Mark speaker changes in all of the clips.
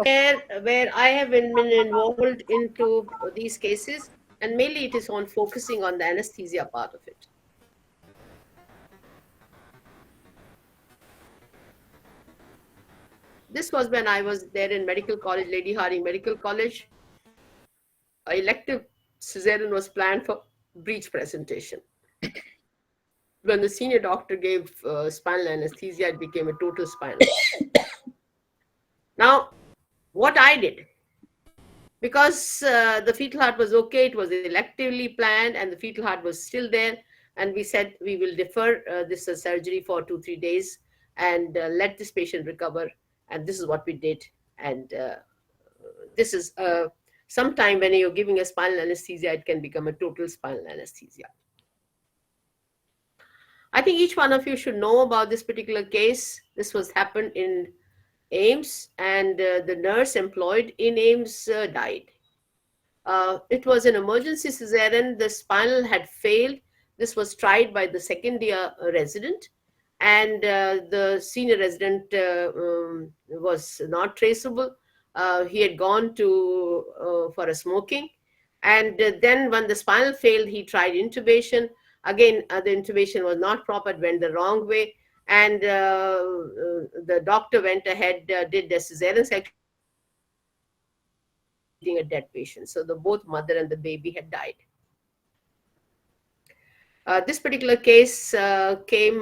Speaker 1: where I have been involved into these cases, and mainly it is on focusing on the anesthesia part of it. This was when I was there in medical college, Lady Harding Medical College. A elective cesarean was planned for breech presentation. When the senior doctor gave spinal anesthesia, it became a total spinal. Now, what I did, because the fetal heart was okay, it was electively planned, and the fetal heart was still there, and we said we will defer this surgery for 2-3 days and let this patient recover. And this is what we did. And this is sometime when you're giving a spinal anesthesia, it can become a total spinal anesthesia. I think each one of you should know about this particular case. This was happened in AIMS, and the nurse employed in AIMS died. It was an emergency cesarean. The spinal had failed. This was tried by the second year resident, and the senior resident was not traceable. He had gone to for a smoking, and then when the spinal failed, he tried intubation. Again, the intubation was not proper, it went the wrong way, and the doctor went ahead, did the cesarean section, a dead patient. So the both mother and the baby had died. This particular case came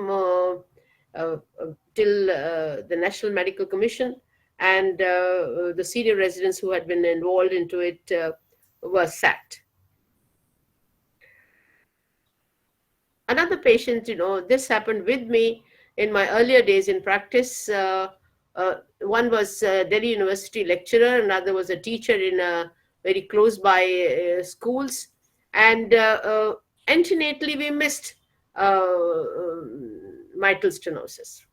Speaker 1: till the National Medical Commission, and the senior residents who had been involved into it were sacked. Another patient, this happened with me in my earlier days in practice. One was a Delhi University lecturer, another was a teacher in a very close by schools, and antenatally we missed mitral stenosis.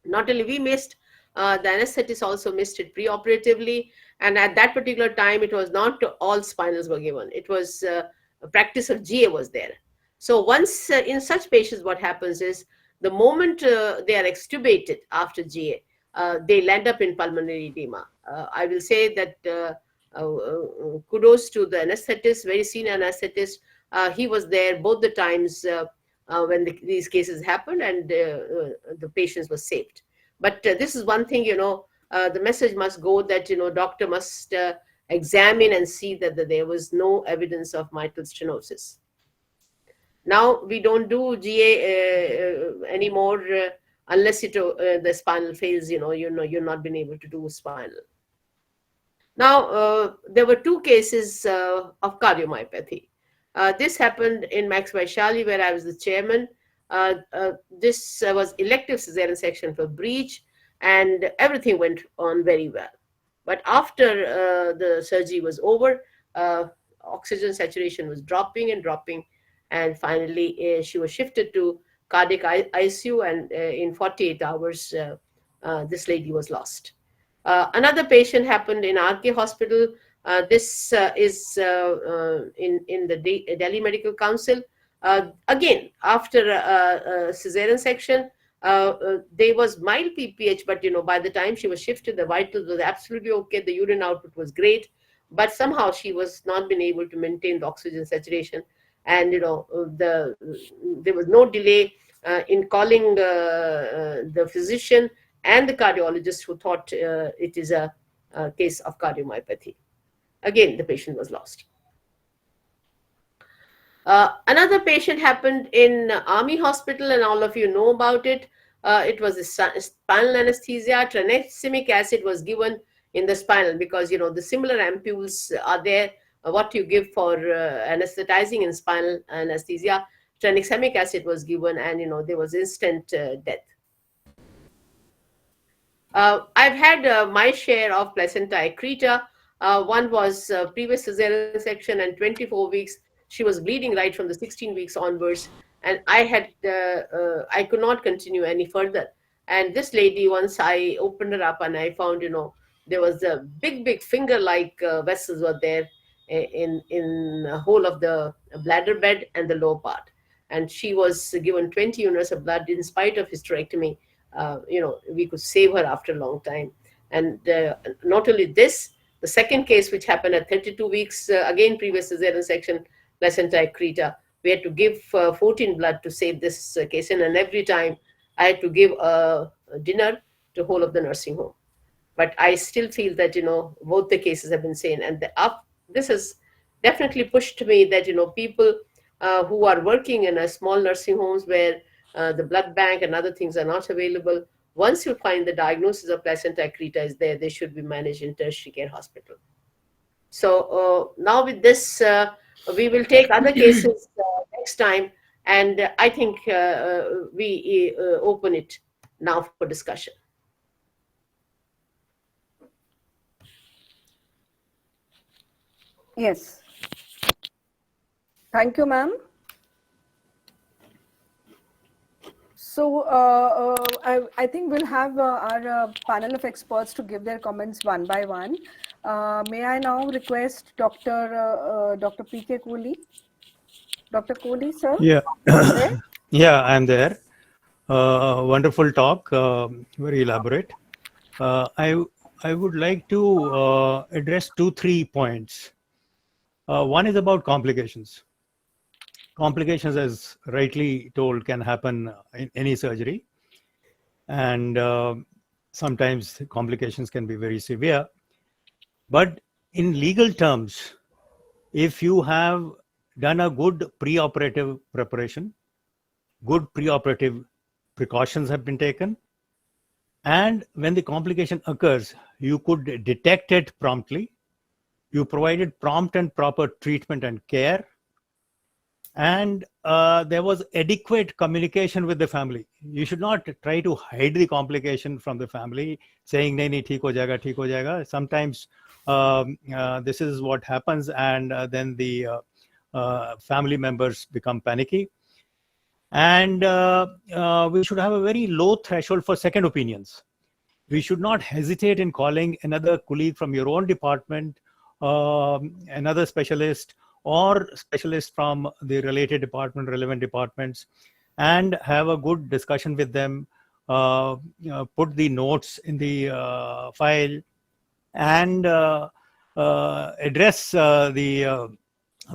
Speaker 1: Not only we missed, the anesthetist also missed it preoperatively, and at that particular time it was not all spinals were given. It was a practice of GA was there. So once in such patients, what happens is the moment they are extubated after GA, they land up in pulmonary edema. I will say that kudos to the anesthetist, very senior anesthetist. He was there both the times when these cases happened, and the patients were saved. But this is one thing, the message must go that, doctor must examine and see that there was no evidence of mitral stenosis. Now we don't do GA anymore unless the spinal fails. You're not been able to do spinal. Now there were two cases of cardiomyopathy. This happened in Max Vaishali, where I was the chairman. This was elective cesarean section for breech, and everything went on very well. But after the surgery was over, oxygen saturation was dropping and dropping. And finally, she was shifted to cardiac ICU, and in 48 hours, this lady was lost. Another patient happened in RK Hospital. This is in the Delhi Medical Council. Again, after a cesarean section, there was mild PPH, but by the time she was shifted, the vitals was absolutely okay. The urine output was great, but somehow she was not been able to maintain the oxygen saturation. And there was no delay in calling the physician and the cardiologist, who thought it is a case of cardiomyopathy. Again, the patient was lost. Another patient happened in Army Hospital, and all of you know about it. It was a spinal anesthesia. Tranexamic acid was given in the spinal because the similar ampules are there. What you give for anesthetizing in spinal anesthesia, tranexamic acid was given, and there was instant death. I've had my share of placenta accreta. One was previous cesarean section, and 24 weeks she was bleeding right from the 16 weeks onwards, and I could not continue any further. And this lady, once I opened her up and I found there was a big finger-like vessels were there in the whole of the bladder bed and the lower part, and she was given 20 units of blood. In spite of hysterectomy, we could save her after a long time. And not only this, the second case, which happened at 32 weeks, again previous cesarean section, placenta accreta, we had to give 14 blood to save this case, and every time I had to give a dinner to whole of the nursing home. But I still feel that both the cases have been sane, and this has definitely pushed me that people who are working in a small nursing homes where the blood bank and other things are not available, once you find the diagnosis of placenta accreta is there, they should be managed in tertiary care hospital. So now with this, we will take other cases next time, and I think we open it now for discussion.
Speaker 2: Yes. Thank you, ma'am. So I think we'll have our panel of experts to give their comments one by one. May I now request Dr. P.K. Kohli? Dr. Kohli, sir?
Speaker 3: Yeah,
Speaker 2: There?
Speaker 3: yeah, I'm there. Wonderful talk, very elaborate. I would like to address 3 points. One is about complications. Complications, as rightly told, can happen in any surgery, and sometimes complications can be very severe. But in legal terms, if you have done a good preoperative preparation, good preoperative precautions have been taken, and when the complication occurs, you could detect it promptly, you provided prompt and proper treatment and care, and there was adequate communication with the family. You should not try to hide the complication from the family, saying nahi theek ho jayega, theek ho jayega. Sometimes this is what happens, and then the family members become panicky. And we should have a very low threshold for second opinions. We should not hesitate in calling another colleague from your own department, another specialist, or specialist from the related department, relevant departments, and have a good discussion with them, put the notes in the file, and address the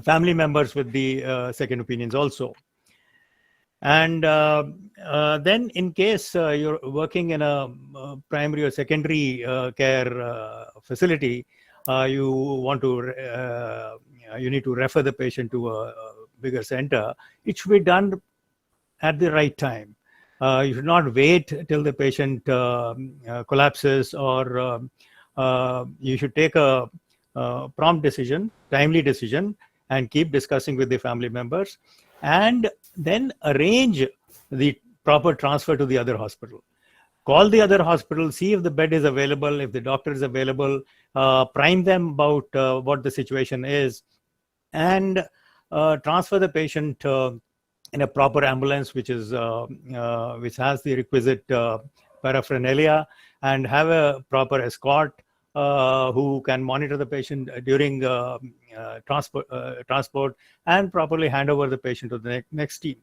Speaker 3: family members with the second opinions also. And then in case you're working in a primary or secondary care facility, you want to you need to refer the patient to a bigger center. It should be done at the right time. You should not wait till the patient collapses, or you should take a prompt decision, timely decision, and keep discussing with the family members, and then arrange the proper transfer to the other hospital. Call the other hospital, see if the bed is available, if the doctor is available, prime them about what the situation is, and transfer the patient in a proper ambulance which has the requisite paraphernalia, and have a proper escort who can monitor the patient during transport, and properly hand over the patient to the next team.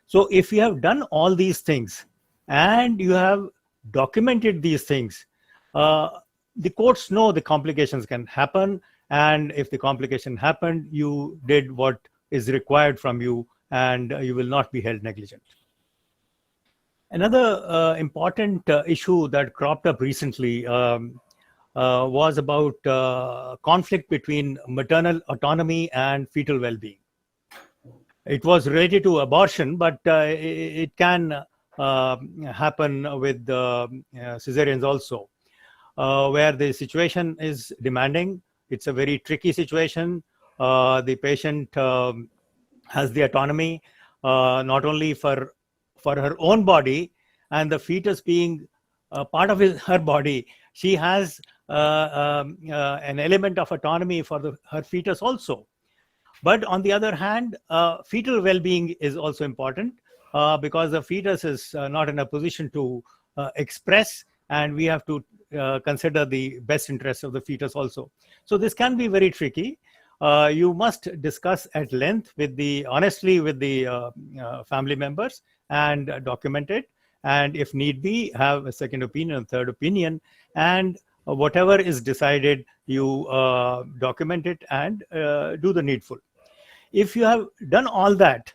Speaker 3: So if you have done all these things and you have documented these things, the courts know the complications can happen, and if the complication happened, you did what is required from you, and you will not be held negligent. Another important issue that cropped up recently was about conflict between maternal autonomy and fetal well-being. It was related to abortion, but it can happen with cesareans also, where the situation is demanding. It's a very tricky situation. The patient has the autonomy not only for her own body, and the fetus being part of her body, she has an element of autonomy for her fetus also. But on the other hand, fetal well-being is also important, because the fetus is not in a position to express, and we have to consider the best interests of the fetus also. So this can be very tricky. You must discuss at length honestly with the family members, and document it, and if need be, have a second opinion, third opinion, and whatever is decided, you document it and do the needful. If you have done all that,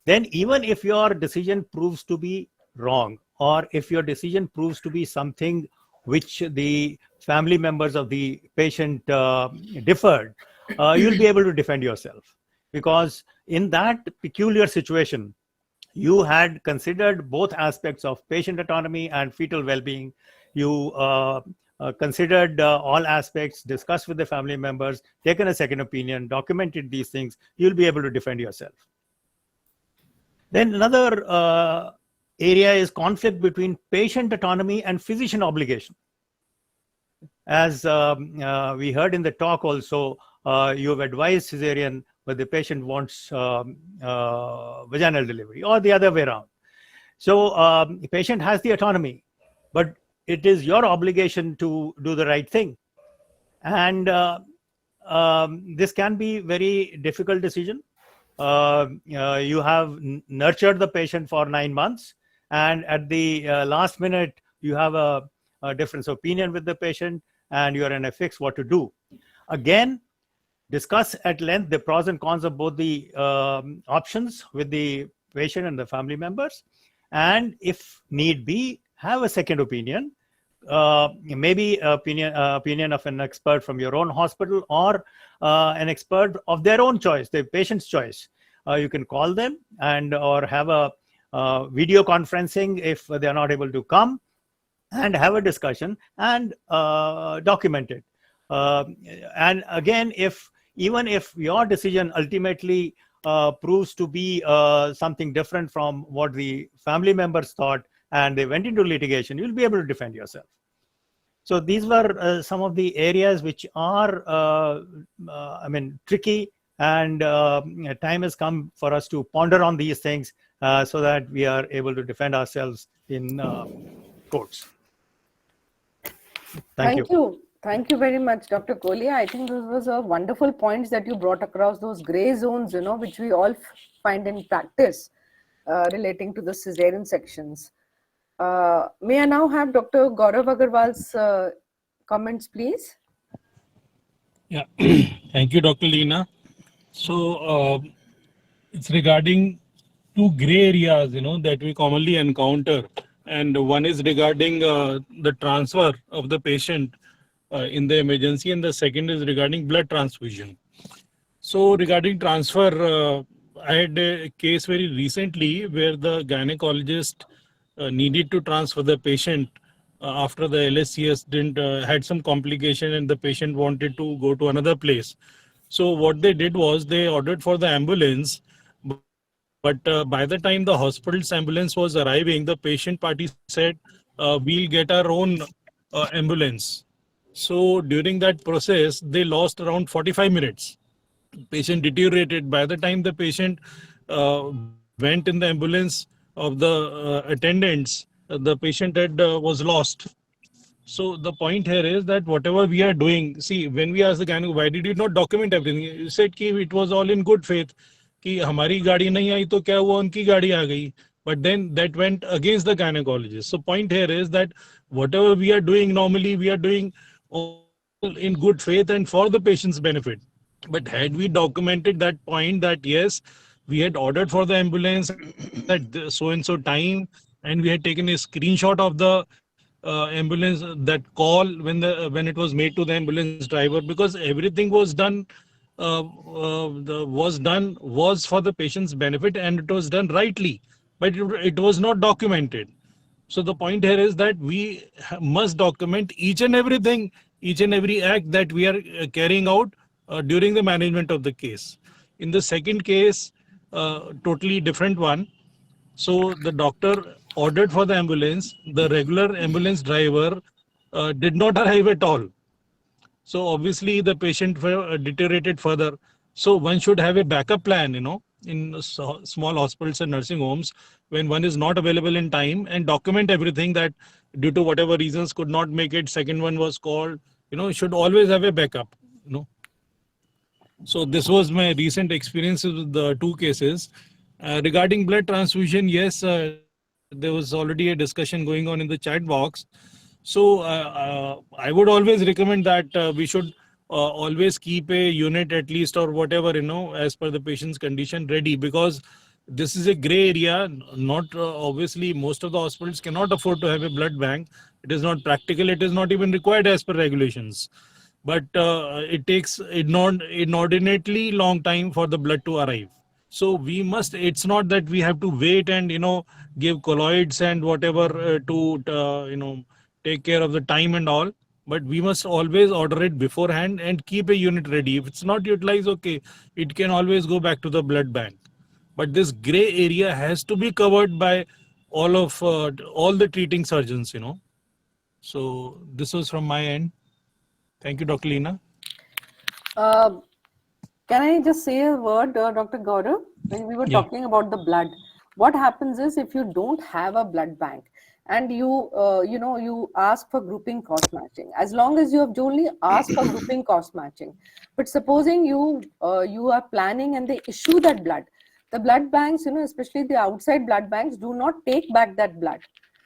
Speaker 3: then even if your decision proves to be wrong, or if your decision proves to be something which the family members of the patient deferred, you'll be able to defend yourself. Because in that peculiar situation, you had considered both aspects of patient autonomy and fetal well-being. You considered all aspects, discussed with the family members, taken a second opinion, documented these things. You'll be able to defend yourself. Then another area is conflict between patient autonomy and physician obligation. As we heard in the talk also, you have advised cesarean, but the patient wants vaginal delivery, or the other way around. So the patient has the autonomy, but it is your obligation to do the right thing. And this can be very difficult decision. You have nurtured the patient for 9 months, and at the last minute, you have a difference of opinion with the patient, and you are in a fix what to do. Again, discuss at length the pros and cons of both the options with the patient and the family members, and if need be, have a second opinion. Maybe opinion of an expert from your own hospital, or an expert of their own choice, the patient's choice. You can call them and or have a video conferencing if they are not able to come, and have a discussion and document it. And again, even if your decision ultimately proves to be something different from what the family members thought, and they went into litigation, you'll be able to defend yourself. So these were some of the areas which are, tricky, and time has come for us to ponder on these things so that we are able to defend ourselves in courts. Thank you.
Speaker 2: Thank you very much, Dr. Kohli. I think those was a wonderful points that you brought across, those gray zones, which we all find in practice relating to the cesarean sections. May I now have Dr. Gaurav Agarwal's comments, please?
Speaker 4: Yeah, thank you, Dr. Leena. So it's regarding two gray areas, that we commonly encounter. And one is regarding the transfer of the patient in the emergency, and the second is regarding blood transfusion. So regarding transfer, I had a case very recently where the gynecologist needed to transfer the patient after the LSCS didn't had some complication, and the patient wanted to go to another place. So what they did was they ordered for the ambulance, but by the time the hospital's ambulance was arriving, the patient party said, we'll get our own ambulance. So during that process, they lost around 45 minutes. Patient deteriorated. By the time the patient went in the ambulance of the attendants, the patient was lost. So the point here is that whatever we are doing, see, when we asked the gynecologist, why did you not document everything? He said कि it was all in good faith, कि हमारी गाड़ी नहीं आई तो क्या हुआ, उनकी गाड़ी आ गई. But then that went against the gynecologist. So point here is that whatever we are doing normally, we are doing all in good faith and for the patient's benefit. But had we documented that point that yes, we had ordered for the ambulance at so and so time, and we had taken a screenshot of the ambulance, that call when it was made to the ambulance driver, because everything was done was for the patient's benefit, and it was done rightly, but it was not documented. So the point here is that we must document each and everything, each and every act that we are carrying out during the management of the case. In the second case, totally different one. So the doctor ordered for the ambulance. The regular ambulance driver did not arrive at all. So obviously the patient deteriorated further. So one should have a backup plan, in small hospitals and nursing homes, when one is not available in time, and document everything that due to whatever reasons could not make it, second one was called, should always have a backup, So this was my recent experiences with the two cases. Regarding blood transfusion, yes, there was already a discussion going on in the chat box. So I would always recommend that we should always keep a unit at least, or whatever, as per the patient's condition, ready, because this is a gray area. Not obviously, most of the hospitals cannot afford to have a blood bank. It is not practical. It is not even required as per regulations. But it takes inordinately long time for the blood to arrive. So we must, it's not that we have to wait and give colloids and whatever to take care of the time and all, but we must always order it beforehand and keep a unit ready. If it's not utilized, okay, it can always go back to the blood bank. But this gray area has to be covered by all the treating surgeons. So this was from my end. Thank you, Dr. Leena.
Speaker 2: Can I just say a word, Dr. Gaurav? When we were
Speaker 4: Yeah.
Speaker 2: talking about the blood, what happens is if you don't have a blood bank and you ask for grouping cost matching, as long as you have only asked for grouping cost matching, but supposing you are planning and they issue that blood, the blood banks, especially the outside blood banks, do not take back that blood.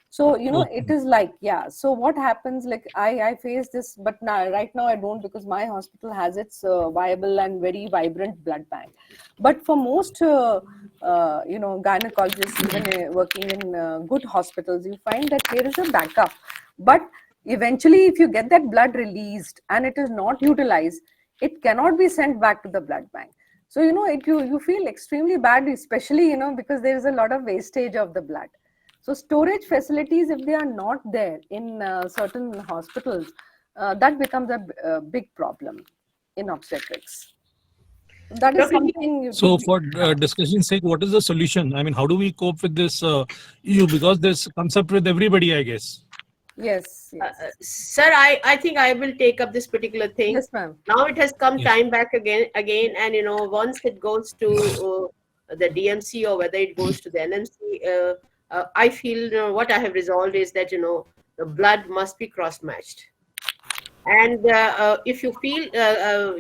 Speaker 2: So it is like, yeah, so what happens, like I face this, but now right now I don't, because my hospital has its viable and very vibrant blood bank. But for most gynecologists, even working in good hospitals, you find that there is a backup, but eventually if you get that blood released and it is not utilized, it cannot be sent back to the blood bank. So you feel extremely bad, especially because there is a lot of wastage of the blood. So storage facilities, if they are not there in certain hospitals, that becomes a big problem in obstetrics. That is
Speaker 1: Dr. Lee,
Speaker 2: something.
Speaker 4: So for discussion's sake, what is the solution? I mean, how do we cope with this issue? Because this comes up with everybody, I guess.
Speaker 2: Yes, yes.
Speaker 1: Sir, I think I will take up this particular thing.
Speaker 2: Yes, ma'am.
Speaker 1: Now it has come
Speaker 4: Yes.
Speaker 1: time back again, and once it goes to the DMC or whether it goes to the NMC, I feel what I have resolved is that the blood must be cross-matched. And if you feel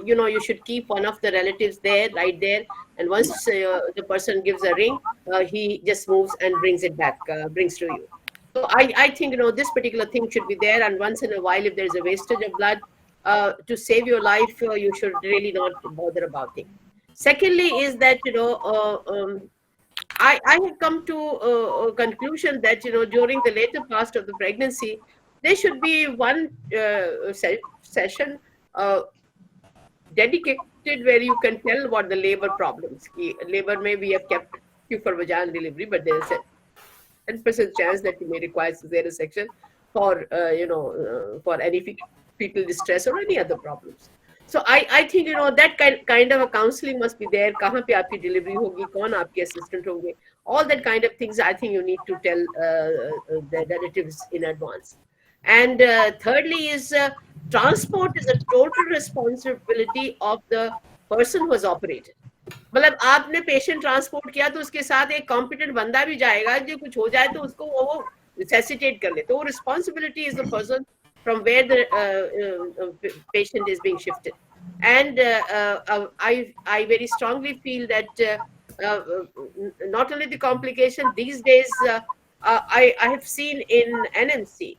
Speaker 1: you should keep one of the relatives there, right there, and once the person gives a ring, he just moves and brings it back, brings to you. So I think this particular thing should be there, and once in a while, if there is a wastage of blood, to save your life, you should really not bother about it. Secondly, is that I have come to a conclusion that during the later part of the pregnancy, there should be one session dedicated where you can tell about the labor problems. Labor, may we have kept you for vaginal delivery, but there is a 10% chance that you may require cesarean section for for any fetal distress or any other problems. So I think that kind of a counseling must be there. कहाँ पे आपकी delivery होगी, कौन आपके assistant होंगे, all that kind of things. I think you need to tell the relatives in advance. And thirdly is transport is a total responsibility of the person who has operated. मतलब आपने patient transport किया तो उसके साथ एक competent बंदा भी जाएगा, जो कुछ हो जाए तो उसको वो रिसेसिटेट कर ले, तो वो responsibility is the person from where the patient is being shifted. And I very strongly feel that not only the complication these days, I have seen in NMC,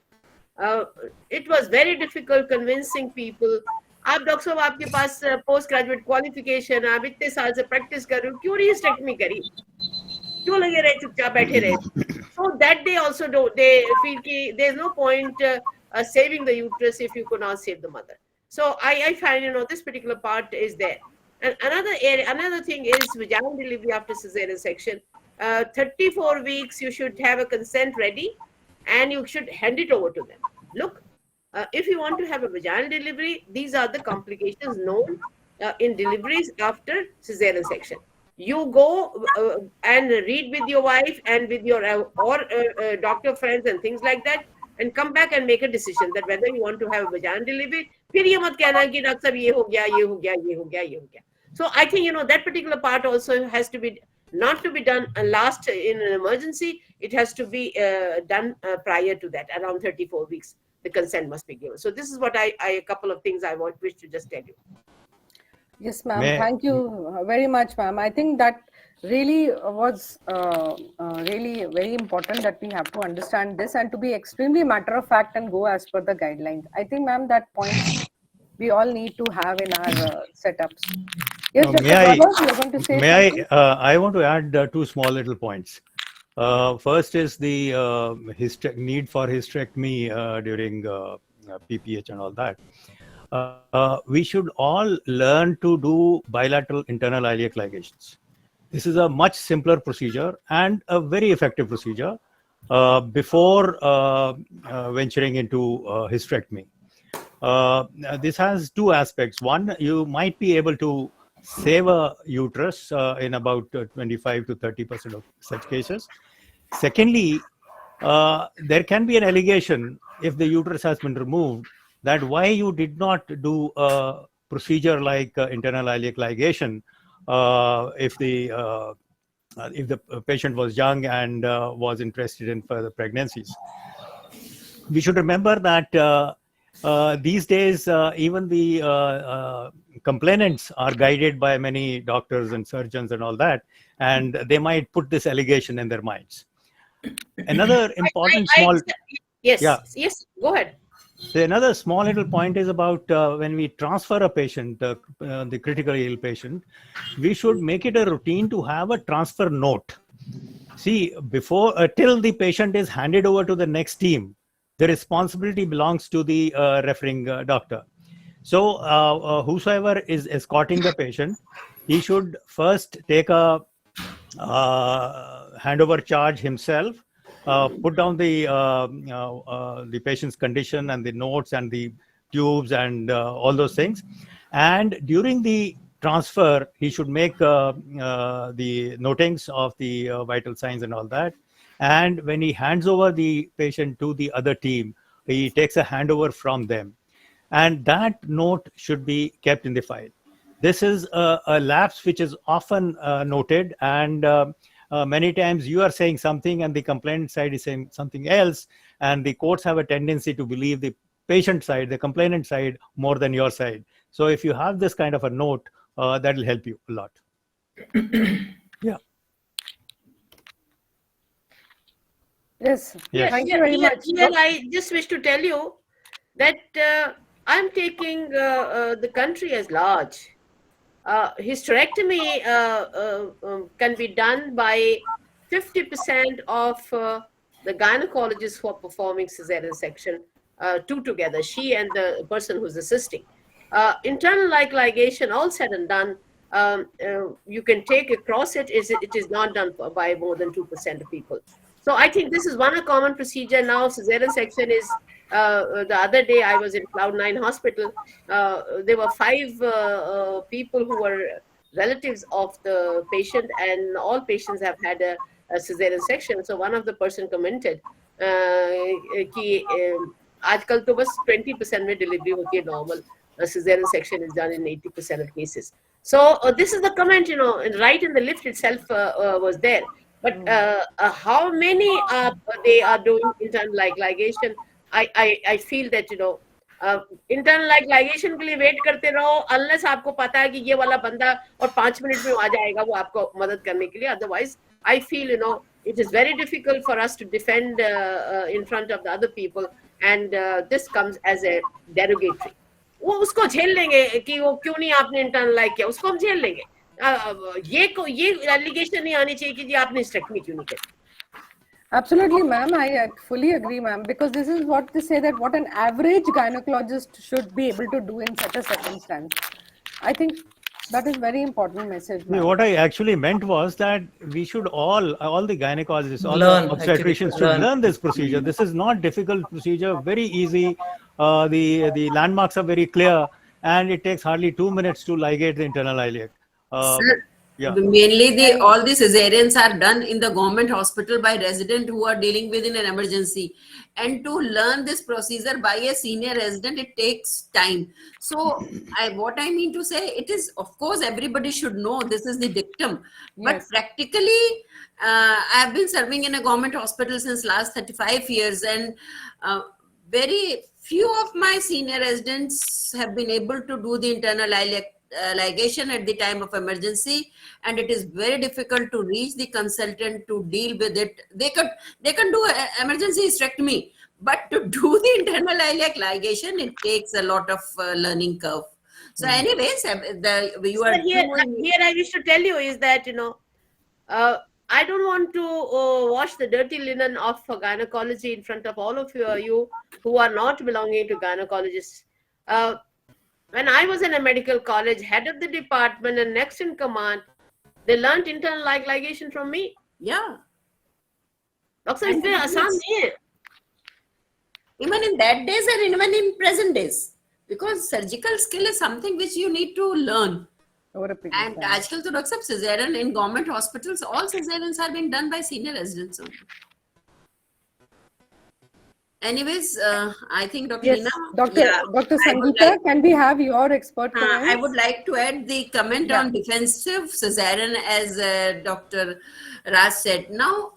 Speaker 1: it was very difficult convincing people. आप doctor साहब, आपके पास post graduate qualification, आप इतने साल से practice कर रहे हो, क्यों नहीं हिस्टेक्टमी करी, क्यों लगे रहे चुपचाप बैठे रहे? So that they also do, they feel कि there is no point saving the uterus if you could not save the mother. So I find this particular part is there. And another thing is vaginal delivery after cesarean section. 34 weeks you should have a consent ready, and you should hand it over to them. Look, if you want to have a vaginal delivery, these are the complications known in deliveries after cesarean section. You go and read with your wife and with your doctor friends and things like that, and come back and make a decision that whether you want to have a vaginal delivery. फिर ये मत कहना कि doctor साहब ये हो गया, ये हो गया, ये हो गया, ये हो गया. So I think that particular part also has to be not to be done last in an emergency. It has to be done prior to that, around 34 weeks. The consent must be given. So this is what a couple of things I wish to just tell you.
Speaker 2: Yes, ma'am. Thank you very much, ma'am. I think that really was really very important that we have to understand this and to be extremely matter of fact and go as per the guidelines. I think, ma'am, that points we all need to have in our setups. Yes, Dr.
Speaker 3: May I,
Speaker 2: Carlos, you're going to say
Speaker 3: may
Speaker 2: something?
Speaker 3: I want to add two small little points. First is the need for hysterectomy during PPH and all that. We should all learn to do bilateral internal iliac ligations. This is a much simpler procedure and a very effective procedure before venturing into hysterectomy. This has two aspects. One, you might be able to save a uterus in about 25 to 30% of such cases. Secondly, there can be an allegation if the uterus has been removed that why you did not do a procedure like internal iliac ligation if the patient was young and was interested in further pregnancies. We should remember that these days, even the complainants are guided by many doctors and surgeons and all that, and they might put this allegation in their minds. Another important small,
Speaker 1: yes,
Speaker 3: yeah.
Speaker 1: yes, go ahead.
Speaker 3: So another small little point is about when we transfer a patient, the critically ill patient, we should make it a routine to have a transfer note. See, before till the patient is handed over to the next team, the responsibility belongs to the referring doctor. So whosoever is escorting the patient, he should first take a handover charge himself, put down the patient's condition and the notes and the tubes and all those things. And during the transfer, he should make the notings of the vital signs and all that. And when he hands over the patient to the other team, he takes a handover from them. And that note should be kept in the file. This is a lapse which is often noted, and many times you are saying something and the complainant side is saying something else, and the courts have a tendency to believe the patient side, the complainant side, more than your side. So if you have this kind of a note, that will help you a lot. Yeah.
Speaker 2: Yes.
Speaker 3: Yes.
Speaker 2: Thank you very much.
Speaker 1: Here I just wish to tell you that I'm taking the country as large. Hysterectomy can be done by 50% of the gynecologists who are performing cesarean section, two together, she and the person who's assisting. Internal like ligation, all said and done, you can take across it is not done by more than 2% of people. So I think this is one common procedure now. Cesarean section is, the other day I was in Cloud9 Hospital. There were 5 people who were relatives of the patient, and all patients have had a cesarean section. So one of the person commented कि आजकल तो बस 20% में delivery होती है normal. Cesarean section is done in 80% of cases. So this is the comment, right in the lift itself was there. But how many they are doing internal like ligation? I feel that internal like ligation के लिए wait करते रहो unless आपको पता है कि ये वाला बंदा और 5 मिनट में आ जाएगा वो आपको मदद करने के लिए. Otherwise, I feel it is very difficult for us to defend in front of the other people, and this comes as a derogatory. वो उसको झेल लेंगे कि वो क्यों नहीं आपने इंटर्नल लाइक किया, उसको हम झेल लेंगे. ये एलिगेशन नहीं आनी चाहिए कि जी आपने हिस्टेरेक्टमी क्यों नहीं की.
Speaker 2: Absolutely, ma'am. I fully agree, ma'am, because this is what they say that what an average gynecologist should be able to do in such a circumstance. I think that is very important message.
Speaker 3: No, what I actually meant was that we should all the gynecologists, all
Speaker 5: Learn,
Speaker 3: the obstetricians
Speaker 5: actually,
Speaker 3: should learn this procedure. This is not difficult procedure, very easy. The landmarks are very clear, and it takes hardly 2 minutes to ligate the internal iliac.
Speaker 5: Sir,
Speaker 3: Yeah.
Speaker 5: mainly all the cesareans are done in the government hospital by resident who are dealing with in an emergency, and to learn this procedure by a senior resident, it takes time. So what I mean to say, it is, of course, everybody should know this is the dictum, but
Speaker 2: Yes.
Speaker 5: practically I have been serving in a government hospital since last 35 years, and very few of my senior residents have been able to do the internal iliac ligation at the time of emergency, and it is very difficult to reach the consultant to deal with it. They can do emergency hysterectomy, but to do the internal iliac ligation, it takes a lot of learning curve. So, anyways, you
Speaker 1: So
Speaker 5: are
Speaker 1: here I wish to tell you is that, I don't want to wash the dirty linen of gynecology in front of all of you who are not belonging to gynecologists. When I was in a medical college, head of the department and next in command, they learnt internal ligation from me.
Speaker 5: yeah.
Speaker 1: Doctor
Speaker 5: And
Speaker 1: इतने आसान
Speaker 5: yes.
Speaker 1: नहीं है.
Speaker 5: Even in that days and even in present days, because surgical skill is something which you need to learn.
Speaker 2: over a period
Speaker 5: And
Speaker 2: of time.
Speaker 5: आजकल तो doctor साहब cesarean in government hospitals, all cesareans are being done by senior residents only. Anyways, I think Dr.
Speaker 2: Yes,
Speaker 5: Lina,
Speaker 2: Dr.
Speaker 5: yeah,
Speaker 2: Dr.
Speaker 5: I would
Speaker 2: Sangeeta,
Speaker 5: like-
Speaker 2: can we have your expert
Speaker 5: I
Speaker 2: comments?
Speaker 5: would like to add the comment
Speaker 2: Yeah.
Speaker 5: on defensive cesarean, as Dr. Raj said. Now,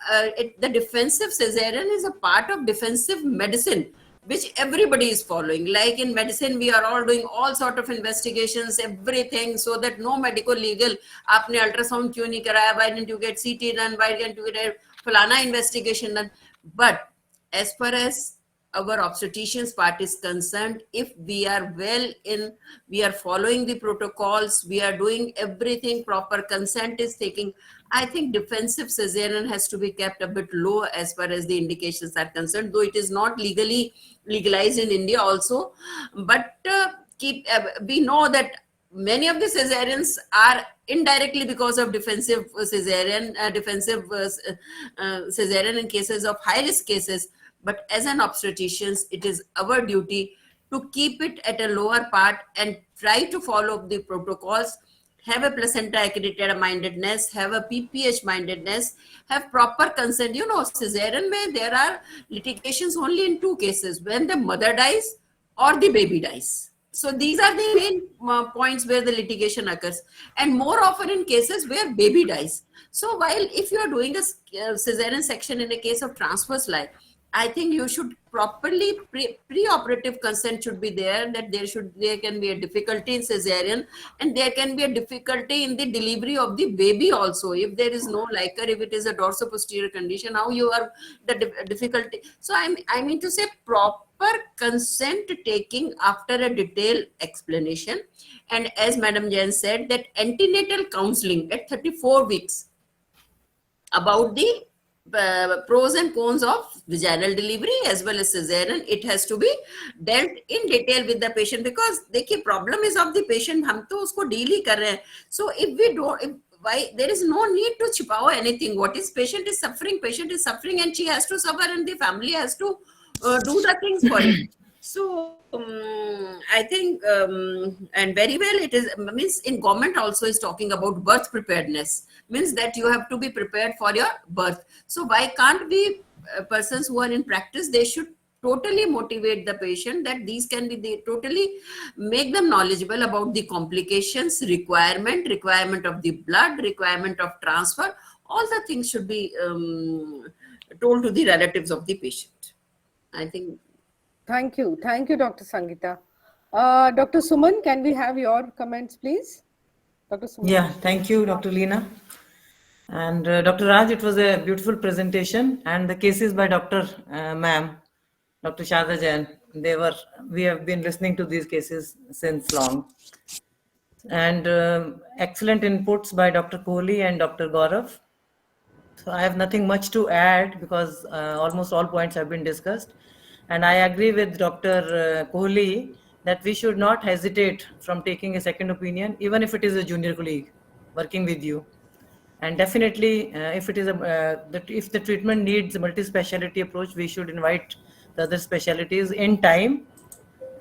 Speaker 5: the defensive cesarean is a part of defensive medicine, which everybody is following. Like in medicine, we are all doing all sort of investigations, everything, so that no medical legal, आपने ultrasound क्यों नहीं कराया? Why didn't you get CT done? Why didn't you get फलाना investigation done? But as far as our obstetricians part is concerned, if we are we are following the protocols, we are doing everything, proper consent is taking, I think defensive cesarean has to be kept a bit low as far as the indications are concerned, though it is not legalized in India also. But we know that many of the cesareans are indirectly because of defensive cesarean in cases of high risk cases. But as an obstetricians, it is our duty to keep it at a lower part and try to follow the protocols, have a placenta accredited mindedness, have a PPH mindedness, have proper consent. Cesarean mein there are litigations only in two cases, when the mother dies or the baby dies. So these are the main points where the litigation occurs, and more often in cases where baby dies. So while if you are doing a cesarean section in a case of transverse lie, I think you should properly pre-operative consent should be there, that there can be a difficulty in cesarean, and there can be a difficulty in the delivery of the baby also. If there is no liquor, if it is a dorso-posterior condition, how you are the difficulty. So I mean to say proper consent taking after a detailed explanation. And as Madam Jain said, that antenatal counseling at 34 weeks about the pros and cons of vaginal delivery as well as cesarean, it has to be dealt in detail with the patient, because देखिए problem is of the patient, हम तो उसको deal ही कर रहे हैं. So if we don't, why there is no need to छिपाओ anything. What is patient is suffering, and she has to suffer, and the family has to do the things for it. So I think and very well it is means in government also is talking about birth preparedness, means that you have to be prepared for your birth. So why can't we persons who are in practice, they should totally motivate the patient that these can be, they totally make them knowledgeable about the complications, requirement of the blood, requirement of transfer. All the things should be told to the relatives of the patient. I think.
Speaker 2: Thank you, Dr. Sangeeta. Dr. Suman, can we have your comments, please? Dr. Suman.
Speaker 6: Yeah, thank you, Dr. Leena. And Dr. Raj, it was a beautiful presentation, and the cases by Dr. Ma'am, Dr. Sharda Jain, we have been listening to these cases since long. And excellent inputs by Dr. Kohli and Dr. Gaurav. So I have nothing much to add, because almost all points have been discussed. And I agree with Dr. Kohli that we should not hesitate from taking a second opinion, even if it is a junior colleague working with you. And definitely, if the treatment needs a multi-speciality approach, we should invite the other specialties in time.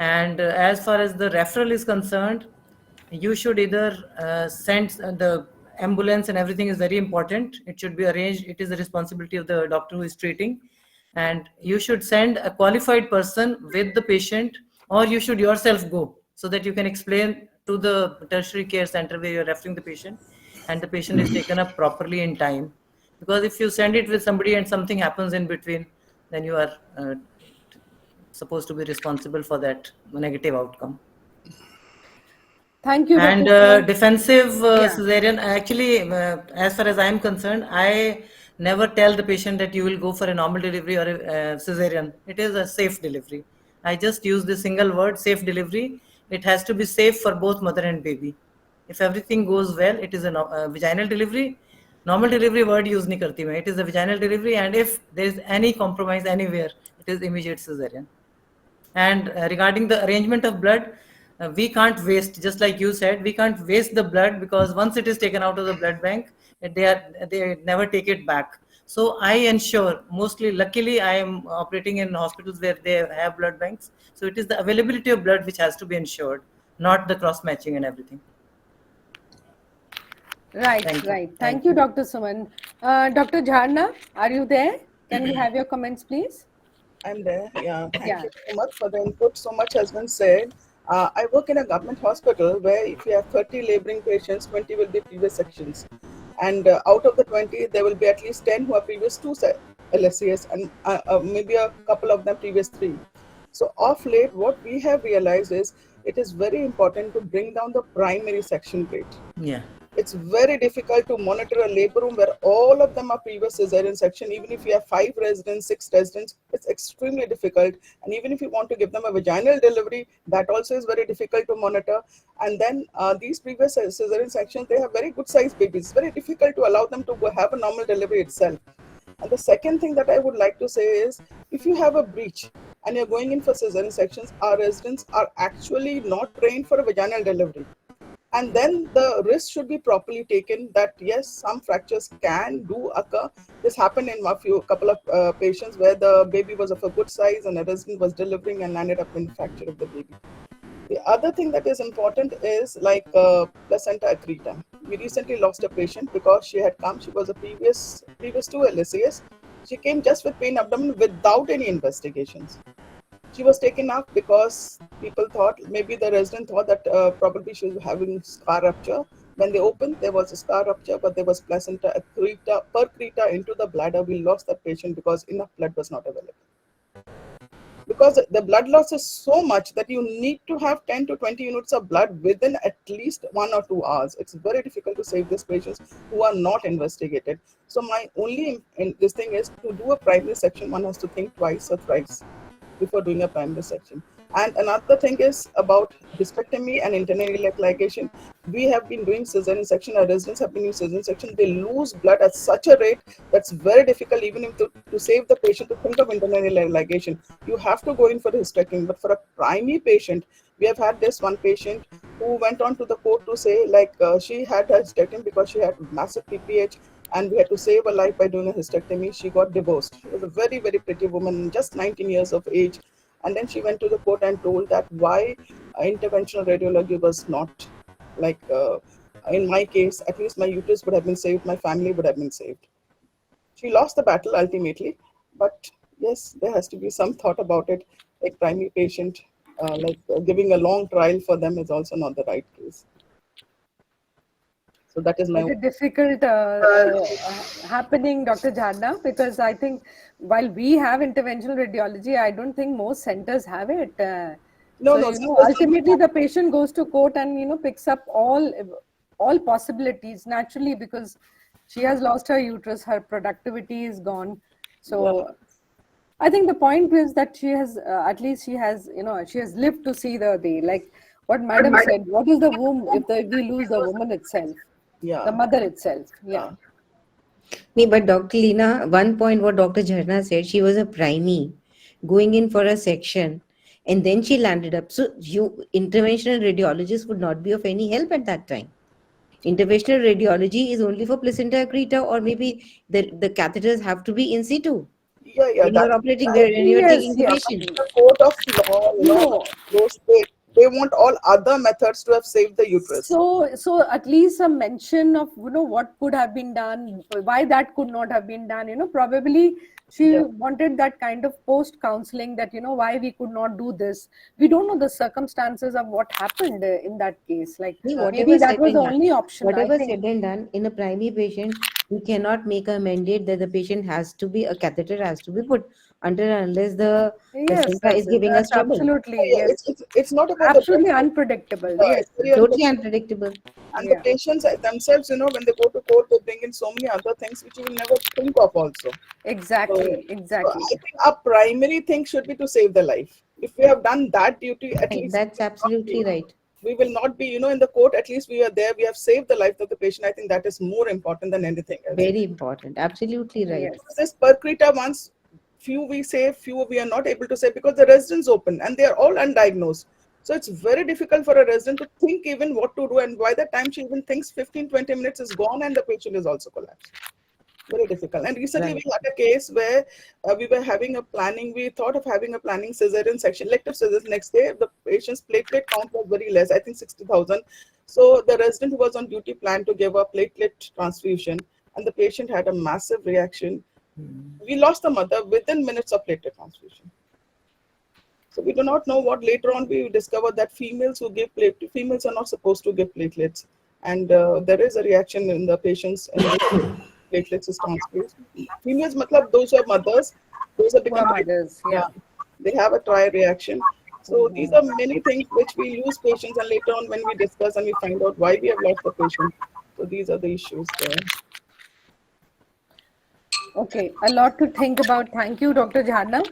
Speaker 6: And as far as the referral is concerned, you should either send the ambulance, and everything is very important. It should be arranged. It is the responsibility of the doctor who is treating. And you should send a qualified person with the patient, or you should yourself go, so that you can explain to the tertiary care center where you're referring the patient, and the patient is taken up properly in time. Because if you send it with somebody and something happens in between, then you are supposed to be responsible for that negative outcome.
Speaker 2: Thank you,
Speaker 6: And
Speaker 2: Dr. Suman.
Speaker 6: defensive
Speaker 2: Yeah.
Speaker 6: cesarean, actually, as far as I'm concerned, I never tell the patient that you will go for a normal delivery or a cesarean. It is a safe delivery. I just use the single word, safe delivery. It has to be safe for both mother and baby. If everything goes well, it is a vaginal delivery. Normal delivery word use nahi karti main. It is a vaginal delivery, and if there is any compromise anywhere, it is immediate cesarean. And regarding the arrangement of blood, we can't waste, just like you said, we can't waste the blood, because once it is taken out of the blood bank, they never take it back. So I ensure, mostly, luckily, I am operating in hospitals where they have blood banks. So it is the availability of blood which has to be ensured, not the cross matching and everything.
Speaker 2: Right,
Speaker 6: Thank you.
Speaker 2: right. Thank you, Dr. Suman. Dr. Jharna, are you there? Can we have your comments, please?
Speaker 7: I'm there. Yeah, thank
Speaker 2: Yeah.
Speaker 7: you so much for the input. So much has been said. I work in a government hospital where if you have 30 laboring patients, 20 will be previous sections. And out of the 20, there will be at least 10 who are previous two LSCS and maybe a couple of them previous three. So of late, what we have realized is it is very important to bring down the primary section rate.
Speaker 6: Yeah.
Speaker 7: It's very difficult to monitor a labor room where all of them are previous cesarean section. Even if you have 5 residents, 6 residents, it's extremely difficult. And even if you want to give them a vaginal delivery, that also is very difficult to monitor. And then these previous cesarean sections, they have very good sized babies. It's very difficult to allow them to have a normal delivery itself. And the second thing that I would like to say is, if you have a breach and you're going in for cesarean sections, our residents are actually not trained for a vaginal delivery. And then the risk should be properly taken that yes, some fractures can do occur. This happened in a couple of patients where the baby was of a good size and a resident was delivering and ended up in fracture of the baby. The other thing that is important is like placenta accreta. We recently lost a patient because she had come. She was a previous two LSAs. She came just with pain abdomen without any investigations. She was taken up because people thought, maybe the resident thought that probably she was having scar rupture. When they opened, there was a scar rupture, but there was placenta accreta into the bladder. We lost that patient because enough blood was not available. Because the blood loss is so much that you need to have 10 to 20 units of blood within at least 1 or 2 hours. It's very difficult to save these patients who are not investigated. So my only this thing is, to do a primary section, one has to think twice or thrice before doing a primary section. And another thing is about hysterectomy and internal ligation. We have been doing cesarean section, our residents have been doing cesarean section. They lose blood at such a rate that's very difficult, even if to save the patient, to think of internal ligation. You have to go in for the hysterectomy. But for a primary patient, we have had this one patient who went on to the court to say, like, she had a hysterectomy because she had massive PPH, and we had to save her life by doing a hysterectomy. She got divorced. She was a very, very pretty woman, just 19 years of age. And then she went to the court and told that why interventional radiology was not, like, in my case, at least my uterus would have been saved, my family would have been saved. She lost the battle ultimately, but yes, there has to be some thought about it. Like primary patient, giving a long trial for them is also not the right case. So that is my
Speaker 2: Quite a difficult happening, Dr. Jharna, because I think while we have interventional radiology, I don't think most centers have it.
Speaker 7: No,
Speaker 2: So,
Speaker 7: no,
Speaker 2: you know,
Speaker 7: centers don't
Speaker 2: ultimately
Speaker 7: have
Speaker 2: the patient goes to court and, you know, picks up all possibilities naturally, because she has lost her uterus, her productivity is gone. So
Speaker 7: Yeah.
Speaker 2: I think the point is that she has, at least she has, you know, she has lived to see the day. Like what Madam said, what is the womb if we lose the woman itself,
Speaker 7: Yeah.
Speaker 2: the mother itself? Yeah.
Speaker 8: Me, but Dr. Lina, one point what Dr. Jharna said, she was a primey going in for a section and then she landed up. So you interventional radiologists would not be of any help at that time. Interventional radiology is only for placenta accreta, or maybe the catheters have to be in situ
Speaker 7: Yeah,
Speaker 8: when you are
Speaker 7: that
Speaker 8: operating, when you are
Speaker 2: Yes,
Speaker 8: taking the
Speaker 2: yes.
Speaker 8: patient.
Speaker 7: the court of law,
Speaker 2: No.
Speaker 7: those they want all other methods to have saved the uterus.
Speaker 2: So at least a mention of, you know, what could have been done, why that could not have been done. You know, probably she
Speaker 7: Yeah.
Speaker 2: wanted that kind of post counseling, that, you know, why we could not do this. We don't know the circumstances of what happened in that case. Like
Speaker 8: See,
Speaker 2: maybe
Speaker 8: whatever
Speaker 2: that
Speaker 8: said
Speaker 2: was the
Speaker 8: and done,
Speaker 2: only option, I
Speaker 8: whatever
Speaker 2: think.
Speaker 8: said and done in a primary patient, We cannot make a mandate that the patient has to be, a catheter has to be put until and unless the
Speaker 2: Yes,
Speaker 8: placenta is giving us
Speaker 2: that's
Speaker 8: trouble.
Speaker 2: absolutely,
Speaker 7: Yeah,
Speaker 2: yes.
Speaker 7: it's not about the
Speaker 2: Absolutely
Speaker 7: patient.
Speaker 2: unpredictable.
Speaker 7: Yeah,
Speaker 2: Yes.
Speaker 7: it's very
Speaker 8: Totally
Speaker 7: unpredictable.
Speaker 8: unpredictable.
Speaker 7: And the
Speaker 2: Yeah.
Speaker 7: patients themselves, when they go to court, they bring in so many other things which you will never think of also.
Speaker 2: Exactly.
Speaker 7: So
Speaker 2: Exactly.
Speaker 7: I think our primary thing should be to save the life. If we have done that duty, at
Speaker 8: Right,
Speaker 7: least
Speaker 8: that's absolutely right.
Speaker 7: we will not be, in the court, at least we are there, we have saved the life of the patient. I think that is more important than anything else.
Speaker 8: Very important. Absolutely right.
Speaker 2: Yes.
Speaker 7: Because this per crita once, few we save, few we are not able to save because the residents open and they are all undiagnosed. So it's very difficult for a resident to think even what to do. And by the time she even thinks 15-20 minutes is gone and the patient is also collapsed. Very difficult. And recently
Speaker 8: Right.
Speaker 7: we had a case where we were having a planning, we thought of having a planning cesarean section, elective cesarean. Next day, the patient's platelet count was very less, I think 60,000. So the resident who was on duty planned to give a platelet transfusion and the patient had a massive reaction. We lost the mother within minutes of platelet transfusion. So we do not know what later on we discovered that females who give females are not supposed to give platelets. And there is a reaction in the patients in which platelets is transfused. Females, matlab, those who are mothers, those are
Speaker 2: Who are
Speaker 7: become,
Speaker 2: mothers? Yeah.
Speaker 7: they have a tri reaction. So these are many things which we lose patients, and later on when we discuss and we find out why we have lost the patient. So these are the issues there.
Speaker 2: Okay. A lot to think about. Thank you, Dr. Jharna.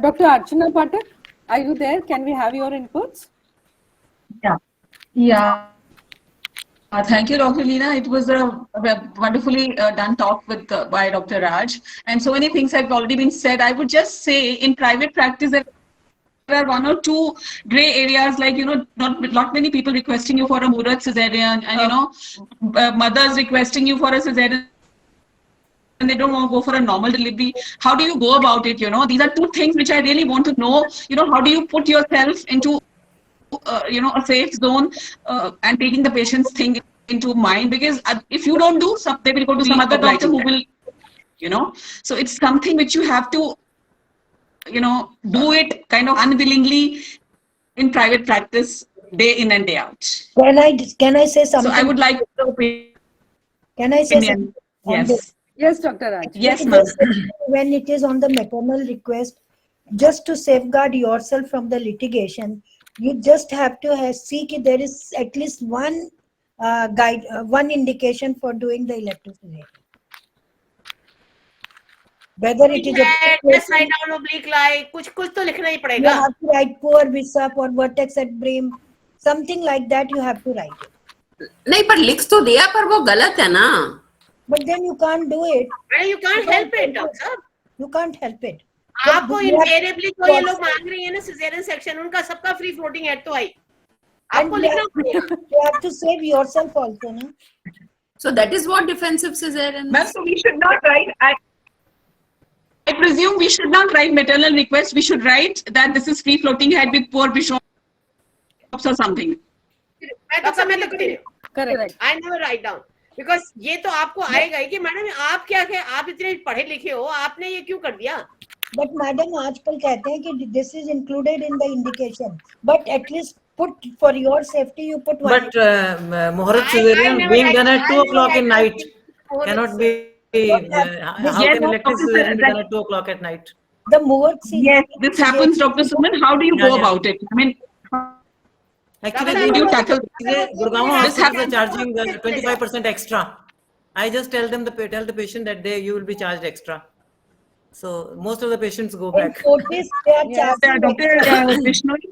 Speaker 2: Dr. Archana Pathak, are you there? Can we have your inputs?
Speaker 9: Yeah. Yeah. Thank you, Dr. Leena. It was a wonderfully done talk with by Dr. Raj, and so many things have already been said. I would just say, in private practice, there are one or two gray areas, like not many people requesting you for a Murat cesarean, and mothers requesting you for a cesarean, and they don't want to go for a normal delivery. How do you go about it? These are two things which I really want to know. How do you put yourself into a safe zone and taking the patient's thing into mind? Because if you don't do, they will go to some other doctor who will, so it's something which you have to, do it kind of unwillingly in private practice, day in and day out.
Speaker 10: Can I say something?
Speaker 9: So I would like the
Speaker 10: Can I say
Speaker 9: opinion.
Speaker 10: something on this?
Speaker 9: Yes.
Speaker 2: Yes, Dr. Raj.
Speaker 9: Yes, ma'am.
Speaker 10: When it is on the maternal request, just to safeguard yourself from the litigation, you just have to see that there is at least one one indication for doing the elective cesarean. Whether it is
Speaker 1: Just write down oblique lie, कुछ तो लिखना ही
Speaker 10: you
Speaker 1: पड़ेगा.
Speaker 10: have to write poor Visa or vertex at brim, something like that. You have to write it.
Speaker 5: नहीं, पर लिख तो दिया, पर वो गलत है ना.
Speaker 10: But then you can't do it.
Speaker 1: You can't help it, doctor.
Speaker 10: You can't help it.
Speaker 1: आपको इनवेरिएबली जो ये लोग मांग रही है ना सिजेरियन सेक्शन, उनका सबका फ्री फ्लोटिंग एड तो आई. आपको लिखना पड़ेगा.
Speaker 10: You have to save yourself also, no?
Speaker 5: So that is what defensive cesarean.
Speaker 9: Ma'am, so we should not write. I presume we should not write maternal request. We should write that this is free floating head with poor bishops or something.
Speaker 1: मैं तो करती हूँ.
Speaker 2: Correct.
Speaker 1: I never write down. Because ये तो आपको आएगा ही कि madam आप क्या है, आप इतने पढ़े लिखे हो, आपने ये क्यों कर दिया?
Speaker 10: But madam, आजकल कहते हैं कि this is included in the indication. But at least put for your safety, you put one.
Speaker 6: But Muhurat cesarean being done at 2 o'clock in night cannot be. How can elective cesarean be done at 2 o'clock at night?
Speaker 10: The Muhurat cesarean.
Speaker 9: Yes, this happens, Dr. Suman. How do you go about it? I mean,
Speaker 6: Actually,
Speaker 9: how do you tackle
Speaker 6: Gurgaon hospitals are charging 25% extra. I just tell the patient that you will be charged extra. So most of the patients go back.
Speaker 10: Notice they are charging.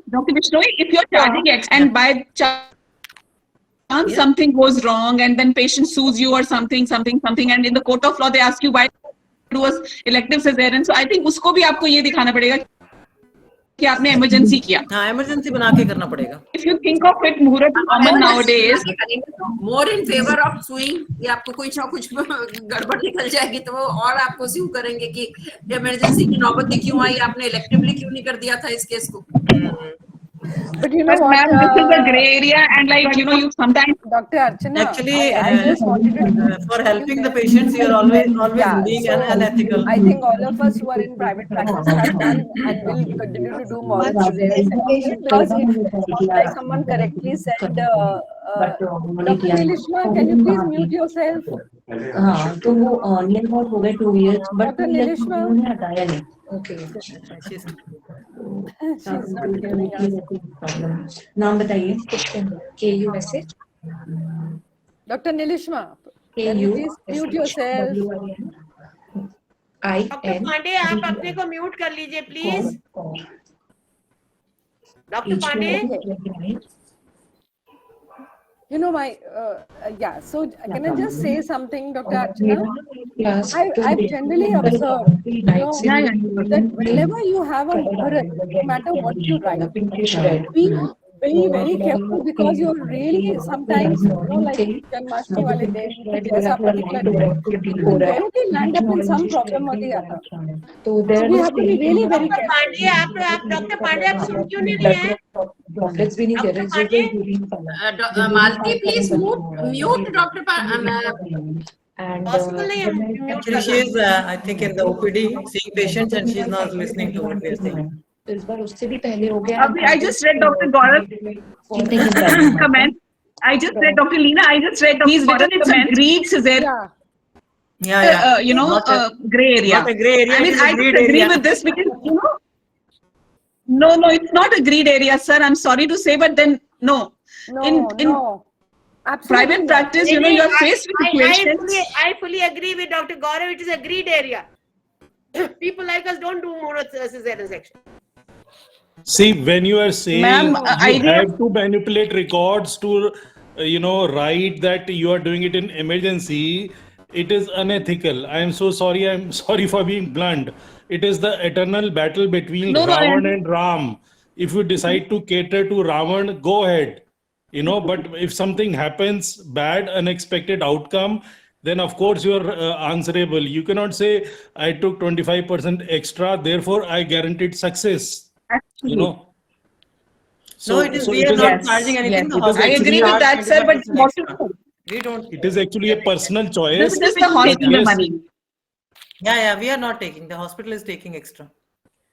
Speaker 9: Dr. Vishnoi, if you're charging X and by chance something goes wrong and then patient sues you or something, and in the court of law they ask you why it was elective cesarean. So I think usko bhi aapko ye dikhana padega कि आपने emergency किया.
Speaker 6: हाँ, emergency बना के करना पड़ेगा.
Speaker 9: If you think of it, Muhurat is common nowadays.
Speaker 5: More in favor of suing. ये आपको कुछ गड़बड़ निकल जाएगी तो वो और आपको sue करेंगे कि emergency की नौबत क्यों आई, आपने electively क्यों नहीं कर दिया था इस केस को.
Speaker 2: But you know
Speaker 9: But
Speaker 2: what,
Speaker 9: ma'am, this is a gray area, and like you sometimes.
Speaker 2: Dr. Archana,
Speaker 6: Actually,
Speaker 2: I just wanted to
Speaker 6: for
Speaker 2: tell you
Speaker 6: helping the
Speaker 2: that,
Speaker 6: patients, you are always
Speaker 2: yeah,
Speaker 6: being
Speaker 2: so
Speaker 6: unethical.
Speaker 2: I think all of us who are in private practice have done and will continue to do more than cesarean section, because if, like someone correctly said, Dr. Nilishma, can you please mute yourself?
Speaker 8: हाँ तो वो onion बहुत हो गए 2 years but
Speaker 2: Dr. Nilishma,
Speaker 8: उन्होंने हटाया नहीं okay
Speaker 6: She's
Speaker 2: she's not hearing us.
Speaker 8: नाम बताइए KU मैसेज
Speaker 2: Dr. Nilishma, can you
Speaker 8: KU
Speaker 2: please mute yourself?
Speaker 1: Doctor Pandey आप अपने को म्यूट कर लीजिए please. Doctor Pandey.
Speaker 2: You know, yeah, so can I just say something, Dr. Archana? I've generally observed, that whenever you have a muhurat, no matter what you write, be very, very careful, because you're really sometimes, like Janmashtami wale din, kuch aisa particular day, you invariably land up in some problem or the other. So we have to be really very
Speaker 1: doctor
Speaker 2: careful.
Speaker 1: Pandey आप doctor Pandey आप सुन क्यों नहीं रहे हैं? Doctor Pandey.
Speaker 5: Malti, please mute Dr.
Speaker 1: Possible नहीं है mute
Speaker 6: actually she is, I think, in the OPD seeing patients, and she's not listening to what we are saying.
Speaker 9: I just read Dr. Gaurav's comment. I just read Dr. Leena. I just read Dr. He's written it's a agreed cesarean.
Speaker 2: Yeah.
Speaker 6: Yeah.
Speaker 9: Gray area.
Speaker 6: Not a gray area.
Speaker 9: I mean,
Speaker 6: it is a
Speaker 9: I
Speaker 6: green
Speaker 9: don't agree
Speaker 6: area.
Speaker 9: with this because no, it's not a green area, sir. I'm sorry to say, but then no.
Speaker 2: No. Absolutely
Speaker 9: Private
Speaker 2: not.
Speaker 9: practice, you are faced with situations.
Speaker 1: I fully agree with Dr. Gaurav. It is a greed area. People like us don't do more cesarean section.
Speaker 4: See, when you are saying
Speaker 9: Ma'am,
Speaker 4: you have to manipulate records to, write that you are doing it in emergency, it is unethical. I am so sorry. I'm sorry for being blunt. It is the eternal battle between
Speaker 9: No,
Speaker 4: Ravan and Ram. If you decide to cater to Ravan, go ahead. But if something happens, bad, unexpected outcome, then of course you're answerable. You cannot say, I took 25% extra, therefore I guaranteed success.
Speaker 9: Absolutely.
Speaker 6: No, we are not charging anything. The
Speaker 4: It is
Speaker 6: hospital
Speaker 9: I agree
Speaker 4: actually
Speaker 9: with that, sir, but
Speaker 6: 25%
Speaker 9: what to
Speaker 6: extra.
Speaker 9: do?
Speaker 6: We don't.
Speaker 4: It is actually a personal choice.
Speaker 9: This is the hospital
Speaker 4: yes,
Speaker 9: money.
Speaker 6: Yeah, we are not taking. The hospital is taking extra.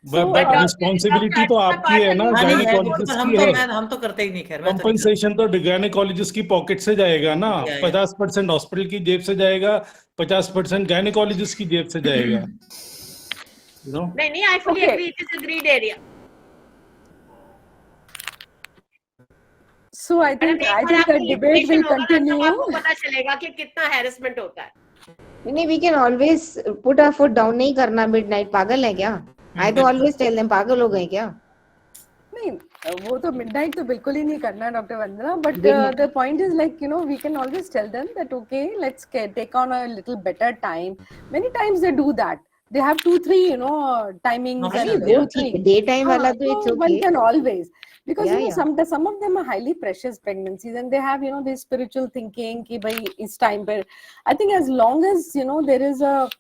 Speaker 4: but responsibility तो आपकी है ना, gynaecologist की है.
Speaker 6: हम तो करते ही नहीं. खैर
Speaker 4: कंपनसेशन तो गायनेकोलॉजिस्ट की पॉकेट से जाएगा ना. 50% हॉस्पिटल की जेब से जाएगा, 50% गायनेकोलॉजिस्ट की जेब से जाएगा.
Speaker 1: नहीं, I fully agree. It is a greed area.
Speaker 2: So I think the debate will continue.
Speaker 1: आपको पता चलेगा कि कितना harassment होता है.
Speaker 8: नहीं, we can always put our foot down. नहीं करना midnight. पागल है क्या? I तो always tell them पागल हो गए क्या?
Speaker 2: नहीं, वो तो midnight तो बिल्कुल ही नहीं करना, Dr. Vandana. But the point is, like, we can always tell them that, okay, let's take on a little better time. Many times they do that. They have 2-3, timings. And
Speaker 8: daytime वाला तो it's okay.
Speaker 2: One can always. Because some of them are highly precious pregnancies, and they have this spiritual thinking कि भाई इस time पर. I think as long as there is a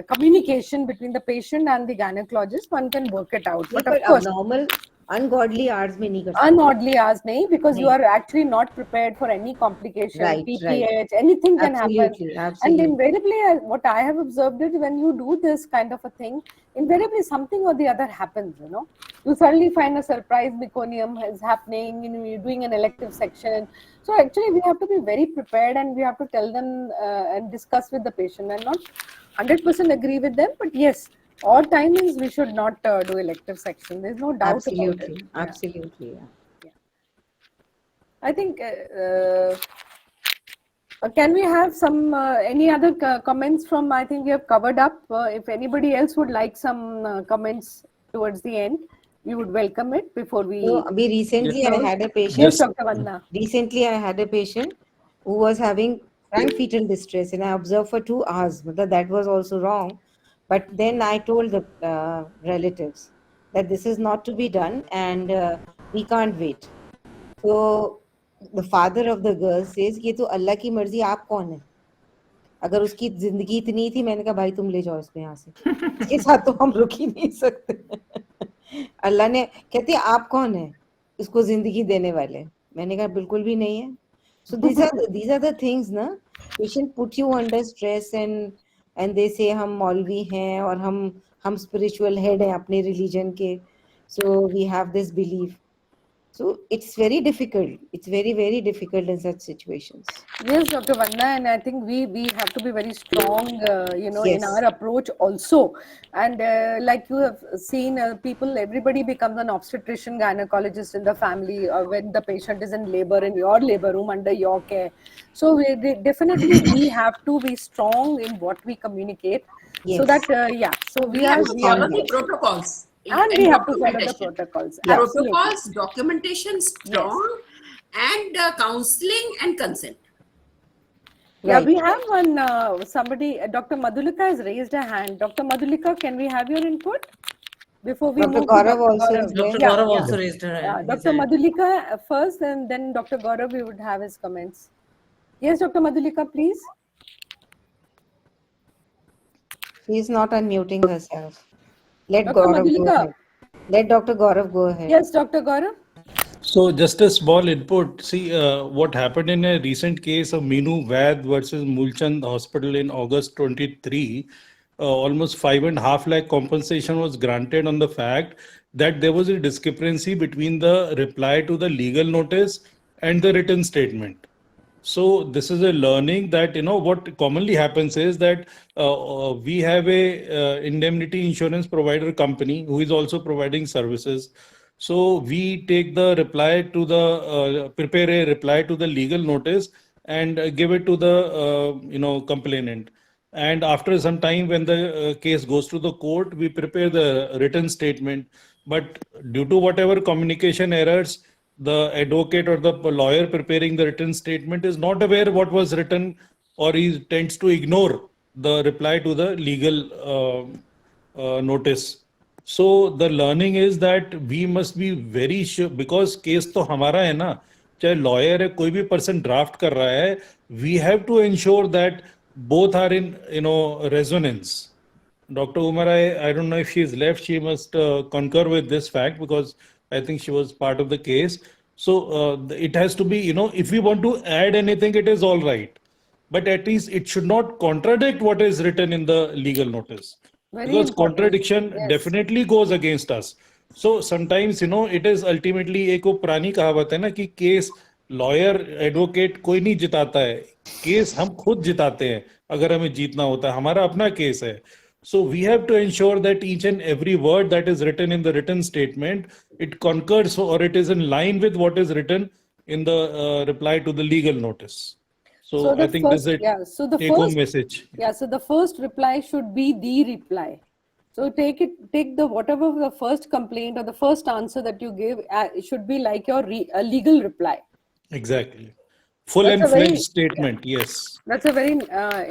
Speaker 2: communication between the patient and the gynecologist, one can work it out. But of course,
Speaker 8: normal ungodly hours में नहीं कर सकते.
Speaker 2: Ungodly hours नहीं, because you are actually not prepared for any complication, PPH, anything can happen. And invariably, what I have observed is when you do this kind of a thing, invariably something or the other happens. You suddenly find a surprise meconium is happening. You're doing an elective section. So actually, we have to be very prepared, and we have to tell them and discuss with the patient, and not 100% agree with them. But yes, all timings we should not do elective section. There's no doubt about it.
Speaker 8: Absolutely. Yeah.
Speaker 2: I think can we have some any other comments from? I think we have covered up. If anybody else would like some comments towards the end, we would welcome it before we.
Speaker 8: So, recently I had a patient.
Speaker 2: Yes, Dr. Vandana.
Speaker 8: Recently I had a patient who was having frank fetal distress, and I observed for 2 hours. That was also wrong. But then I told the relatives that this is not to be done, and we can't wait. So the father of the girl says कि तो अल्लाह की मर्जी, आप कौन है? अगर उसकी जिंदगी इतनी थी, मैंने कहा भाई तुम ले जाओ इसको यहाँ से, इसके साथ तो हम रुक ही नहीं सकते. अल्लाह ने कहती आप कौन है? उसको जिंदगी देने वाले। मैंने कहा बिल्कुल भी नहीं है। So these are the things ना, patient put you under stress and they say हम मौलवी हैं और हम spiritual head हैं अपने religion के, so we have this belief. So it's very difficult. It's very, very difficult in such situations.
Speaker 2: Yes, Dr. Vanna, and I think we have to be very strong, in
Speaker 8: Yes.
Speaker 2: our approach also. And like you have seen, everybody becomes an obstetrician, gynecologist in the family when the patient is in labor in your labor room under your care. So definitely we have to be strong in what we communicate. So
Speaker 8: Yes.
Speaker 2: that so
Speaker 5: We have to
Speaker 2: we
Speaker 5: follow
Speaker 2: are
Speaker 5: the protocols.
Speaker 2: and we have to follow the
Speaker 5: documentation.
Speaker 2: protocols.
Speaker 8: Yeah.
Speaker 2: Absolutely.
Speaker 5: Protocols, documentation strong, and counseling and consent.
Speaker 2: Yeah,
Speaker 8: Right.
Speaker 2: we have one somebody. Dr. Madhulika has raised a hand. Dr. Madhulika, can we have your input before we
Speaker 8: Dr.
Speaker 2: move
Speaker 8: Gaurav
Speaker 2: to
Speaker 8: also
Speaker 2: Dr.
Speaker 8: is
Speaker 2: Gaurav?
Speaker 8: there.
Speaker 6: Dr. Gaurav also raised her
Speaker 2: Yeah,
Speaker 6: hand.
Speaker 2: Dr. Madhulika first, and then Dr. Gaurav, we would have his comments. Yes, Dr. Madhulika, please.
Speaker 8: She's not unmuting herself. Let
Speaker 2: Dr.
Speaker 8: Gaurav go
Speaker 2: Madhulika.
Speaker 8: ahead. Let Dr. Gaurav go ahead.
Speaker 2: Yes, Dr. Gaurav.
Speaker 4: So just a small input. See, what happened in a recent case of Meenu Vaid versus Mulchand Hospital in August 23, almost 5.5 lakh compensation was granted on the fact that there was a discrepancy between the reply to the legal notice and the written statement. So this is a learning that, what commonly happens is that we have a indemnity insurance provider company who is also providing services. So we take the reply to the prepare a reply to the legal notice and give it to the complainant. And after some time, when the case goes to the court, we prepare the written statement. But due to whatever communication errors, the advocate or the lawyer preparing the written statement is not aware what was written, or he tends to ignore the reply to the legal notice. So the learning is that we must be very sure, because case तो हमारा है ना, चाहे lawyer है, कोई भी person draft कर रहा है, we have to ensure that both are in resonance. Dr. Umar, I don't know if she's left. She must concur with this fact because I think she was part of the case. So it has to be, if we want to add anything, it is all right. But at least it should not contradict what is written in the legal notice.
Speaker 2: Very
Speaker 4: Because
Speaker 2: important.
Speaker 4: contradiction
Speaker 2: Yes.
Speaker 4: definitely goes against us. So sometimes, it is ultimately एक वो पुरानी कहावत है ना कि case lawyer advocate कोई नहीं जिताता है, केस हम खुद जिताते हैं अगर हमें जीतना होता है, हमारा अपना केस है. So we have to ensure that each and every word that is written in the written statement, it concurs or it is in line with what is written in the reply to the legal notice. So
Speaker 2: the
Speaker 4: I think this is a
Speaker 2: so the
Speaker 4: take-home
Speaker 2: first
Speaker 4: message.
Speaker 2: Yeah, so the first reply should be the reply. So take the whatever the first complaint or the first answer that you give, it should be like your legal reply.
Speaker 4: Exactly. Full
Speaker 2: That's
Speaker 4: and
Speaker 2: a very-
Speaker 4: fledged statement. Yes.
Speaker 2: That's a very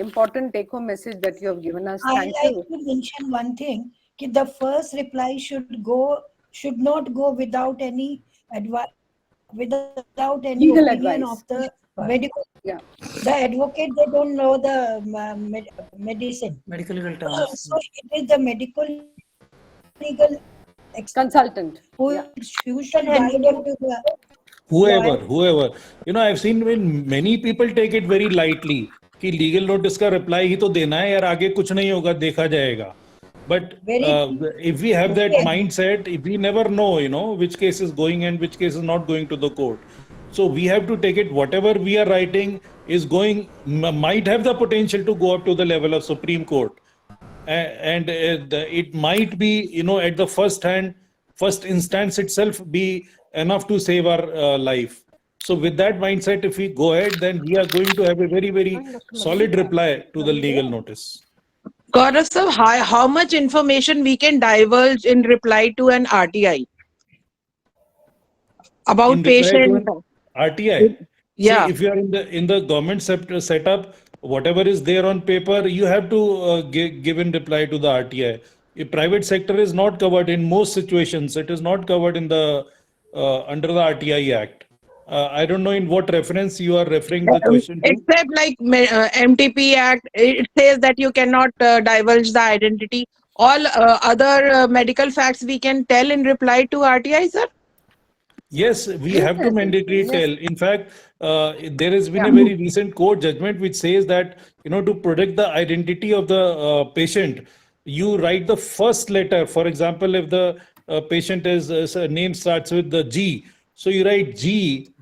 Speaker 2: important take-home message that you have given us.
Speaker 10: I
Speaker 2: Thank
Speaker 10: like
Speaker 2: you.
Speaker 10: to mention one thing. The first reply should not go without any advice, without any
Speaker 2: Legal
Speaker 10: opinion
Speaker 2: advice.
Speaker 10: of the medical.
Speaker 2: Yeah.
Speaker 10: The advocate, they don't know the medicine.
Speaker 6: Medical legal terms.
Speaker 10: So it is the medical legal
Speaker 2: Consultant.
Speaker 10: who
Speaker 2: Yeah.
Speaker 10: should guide him to the
Speaker 4: whoever, I've seen when many people take it very lightly कि legal notice का reply ही तो देना है यार, आगे कुछ नहीं होगा, देखा जाएगा. But if we have that mindset, if we never know, which case is going and which case is not going to the court. So we have to take it, whatever we are writing is might have the potential to go up to the level of Supreme Court. And it might be, at the first instance itself be enough to save our life. So with that mindset, if we go ahead, then we are going to have a very, very solid reply to the legal notice.
Speaker 11: Gaurav sir, how much information we can divulge in reply to an RTI about
Speaker 4: In reply to
Speaker 11: patient?
Speaker 4: an RTI.
Speaker 11: Yeah.
Speaker 4: See, if you are in the government setup, whatever is there on paper, you have to give in reply to the RTI. If private sector is not covered in most situations, it is not covered in the under the RTI Act. I don't know in what reference you are referring the question to.
Speaker 11: Except like MTP Act, it says that you cannot divulge the identity. All other medical facts we can tell in reply to RTI, sir?
Speaker 4: Yes, we have to mandatory tell. In fact, there has been a
Speaker 9: Yeah.
Speaker 4: very recent court judgment which says that, to protect the identity of the patient, you write the first letter. For example, if the patient is name starts with the G, so you write G,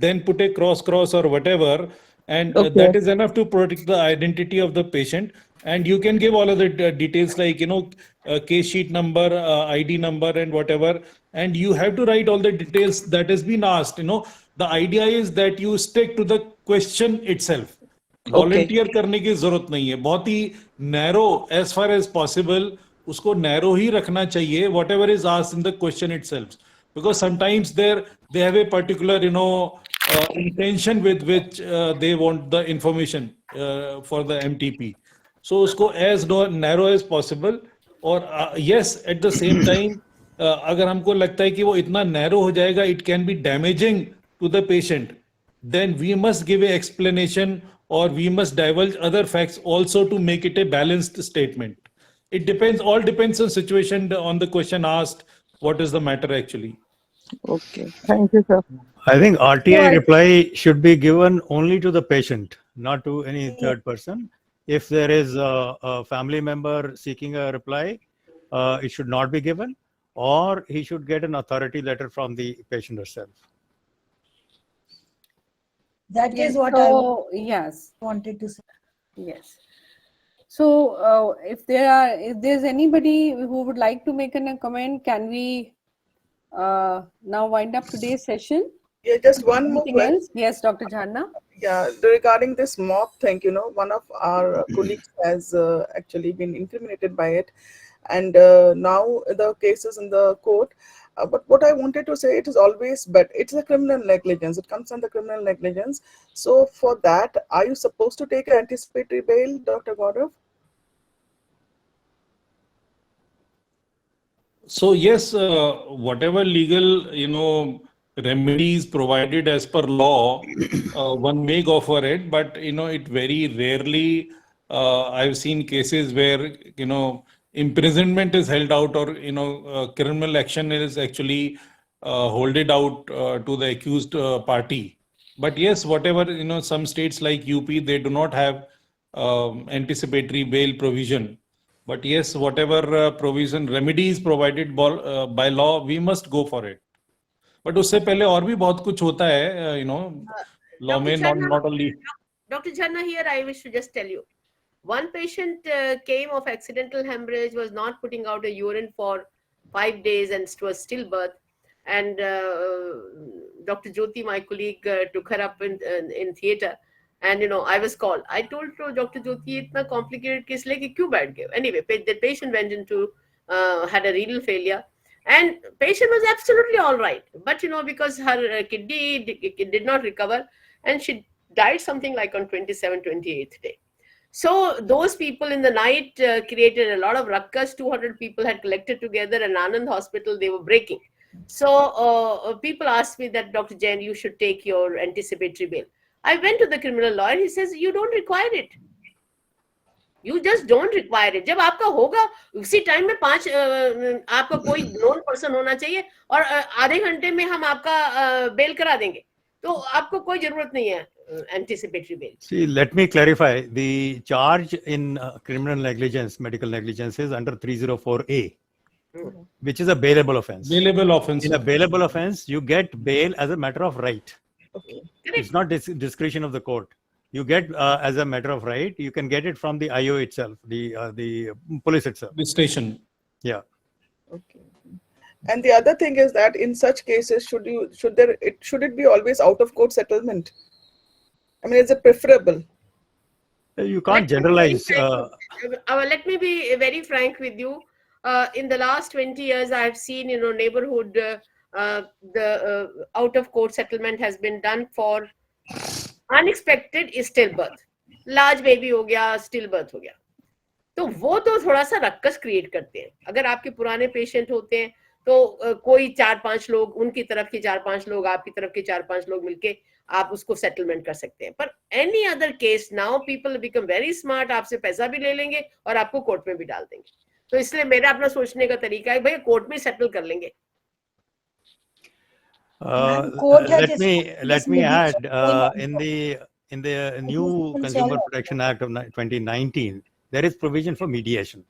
Speaker 4: then put a cross or whatever, and
Speaker 9: Okay.
Speaker 4: that is enough to protect the identity of the patient. And you can give all of the details like, case sheet number, ID number, and whatever. And you have to write all the details that has been asked. The idea is that you stick to the question itself.
Speaker 9: Okay.
Speaker 4: Volunteer करने की जरूरत नहीं है, बहुत ही narrow as far as possible उसको narrow ही रखना चाहिए, whatever is asked in the question itself, because sometimes they have a particular intention with which they want the information for the MTP. So usko as narrow as possible. और yes, at the same time, अगर हमको लगता है कि वो इतना narrow हो जाएगा, it can be damaging to the patient, then we must give an explanation, or we must divulge other facts also to make it a balanced statement. It depends, all depends on situation, on the question asked, what is the matter actually.
Speaker 9: Okay. Thank you, sir.
Speaker 3: I think
Speaker 2: So
Speaker 3: RTI
Speaker 2: I,
Speaker 3: reply should be given only to the patient, not to any third person. If there is a family member seeking a reply, it should not be given, or he should get an authority letter from the patient herself.
Speaker 10: That
Speaker 2: yes,
Speaker 10: is what I
Speaker 2: so yes,
Speaker 10: wanted to say.
Speaker 2: yes. So if there's anybody who would like to make a comment, can we now wind up today's session?
Speaker 7: Yeah, just one more
Speaker 2: Anything
Speaker 7: question.
Speaker 2: else? Yes, Dr. Jhanna.
Speaker 7: Yeah, regarding this mock thing, one of our colleagues has actually been incriminated by it, and now the case is in the court. But what I wanted to say, it is always but it's a criminal negligence. It comes under criminal negligence. So for that, are you supposed to take an anticipatory bail, Dr. Gaurav?
Speaker 4: So yes, whatever legal, remedies provided as per law, one may go for it, but it very rarely. I've seen cases where imprisonment is held out, or criminal action is actually holded out to the accused party. But yes, whatever some states like UP, they do not have anticipatory bail provision. But yes, whatever provision remedies provided by law, we must go for it. But उससे पहले और भी बहुत कुछ होता है, law
Speaker 1: Dr.
Speaker 4: में
Speaker 1: Chandna,
Speaker 4: not only.
Speaker 1: Dr. Chandna, here I wish to just tell you. One patient came of accidental hemorrhage, was not putting out a urine for 5 days and it was stillbirth. And Dr. Jyoti, my colleague, took her up in theatre. And I was called. I told to Dr. Jyoti, itna complicated case leke kyun baith gaye? Anyway, the patient went into had a renal failure, and patient was absolutely all right. But because her kidney did not recover, and she died something like on 27th, 28th day. So those people in the night created a lot of ruckus. 200 people had collected together in Anand Hospital. They were breaking. So people asked me that, Dr. Jain, you should take your anticipatory bail. I went to the criminal lawyer. He says, you don't require it. You just don't require it. जब आपका होगा उसी time में 5 आपका कोई known person होना चाहिए और आधे घंटे में हम आपका बेल करा देंगे, तो आपको कोई जरूरत नहीं है anticipatory bail.
Speaker 3: See, let me clarify. The charge in criminal negligence, medical negligence, is under 304A, which is a bailable offense.
Speaker 4: Bailable offense.
Speaker 3: In a bailable offense, you get bail as a matter of right.
Speaker 7: Okay.
Speaker 3: It's not discretion of the court. You get as a matter of right. You can get it from the IO itself, the police itself.
Speaker 4: The station.
Speaker 3: Yeah.
Speaker 7: Okay. And the other thing is that in such cases, should it be always out of court settlement? I mean, is it preferable?
Speaker 3: You can't generalize.
Speaker 1: Let me be very frank with you. In the last 20 years, I've seen, neighborhood, the out of court settlement has been done for unexpected stillbirth. Large baby हो गया, stillbirth हो गया. तो वो तो थोड़ा सा रक्कस create करते हैं. अगर आपके पुराने पेशेंट होते हैं तो कोई 4-5 लोग, उनकी तरफ के 4-5 लोग, आपकी तरफ के 4-5 लोग मिलके आप उसको सेटलमेंट कर सकते हैं. पर any other case now people become very smart, आपसे पैसा भी ले लेंगे और आपको कोर्ट में भी डाल देंगे. तो इसलिए मेरा अपना सोचने का तरीका है, भाई कोर्ट में सेटल कर लेंगे.
Speaker 10: court has
Speaker 3: let me
Speaker 10: established
Speaker 3: add
Speaker 10: mediation
Speaker 3: in the
Speaker 10: is
Speaker 3: new
Speaker 10: even
Speaker 3: Consumer
Speaker 10: solved.
Speaker 3: Protection Act of 2019, there is provision for mediation,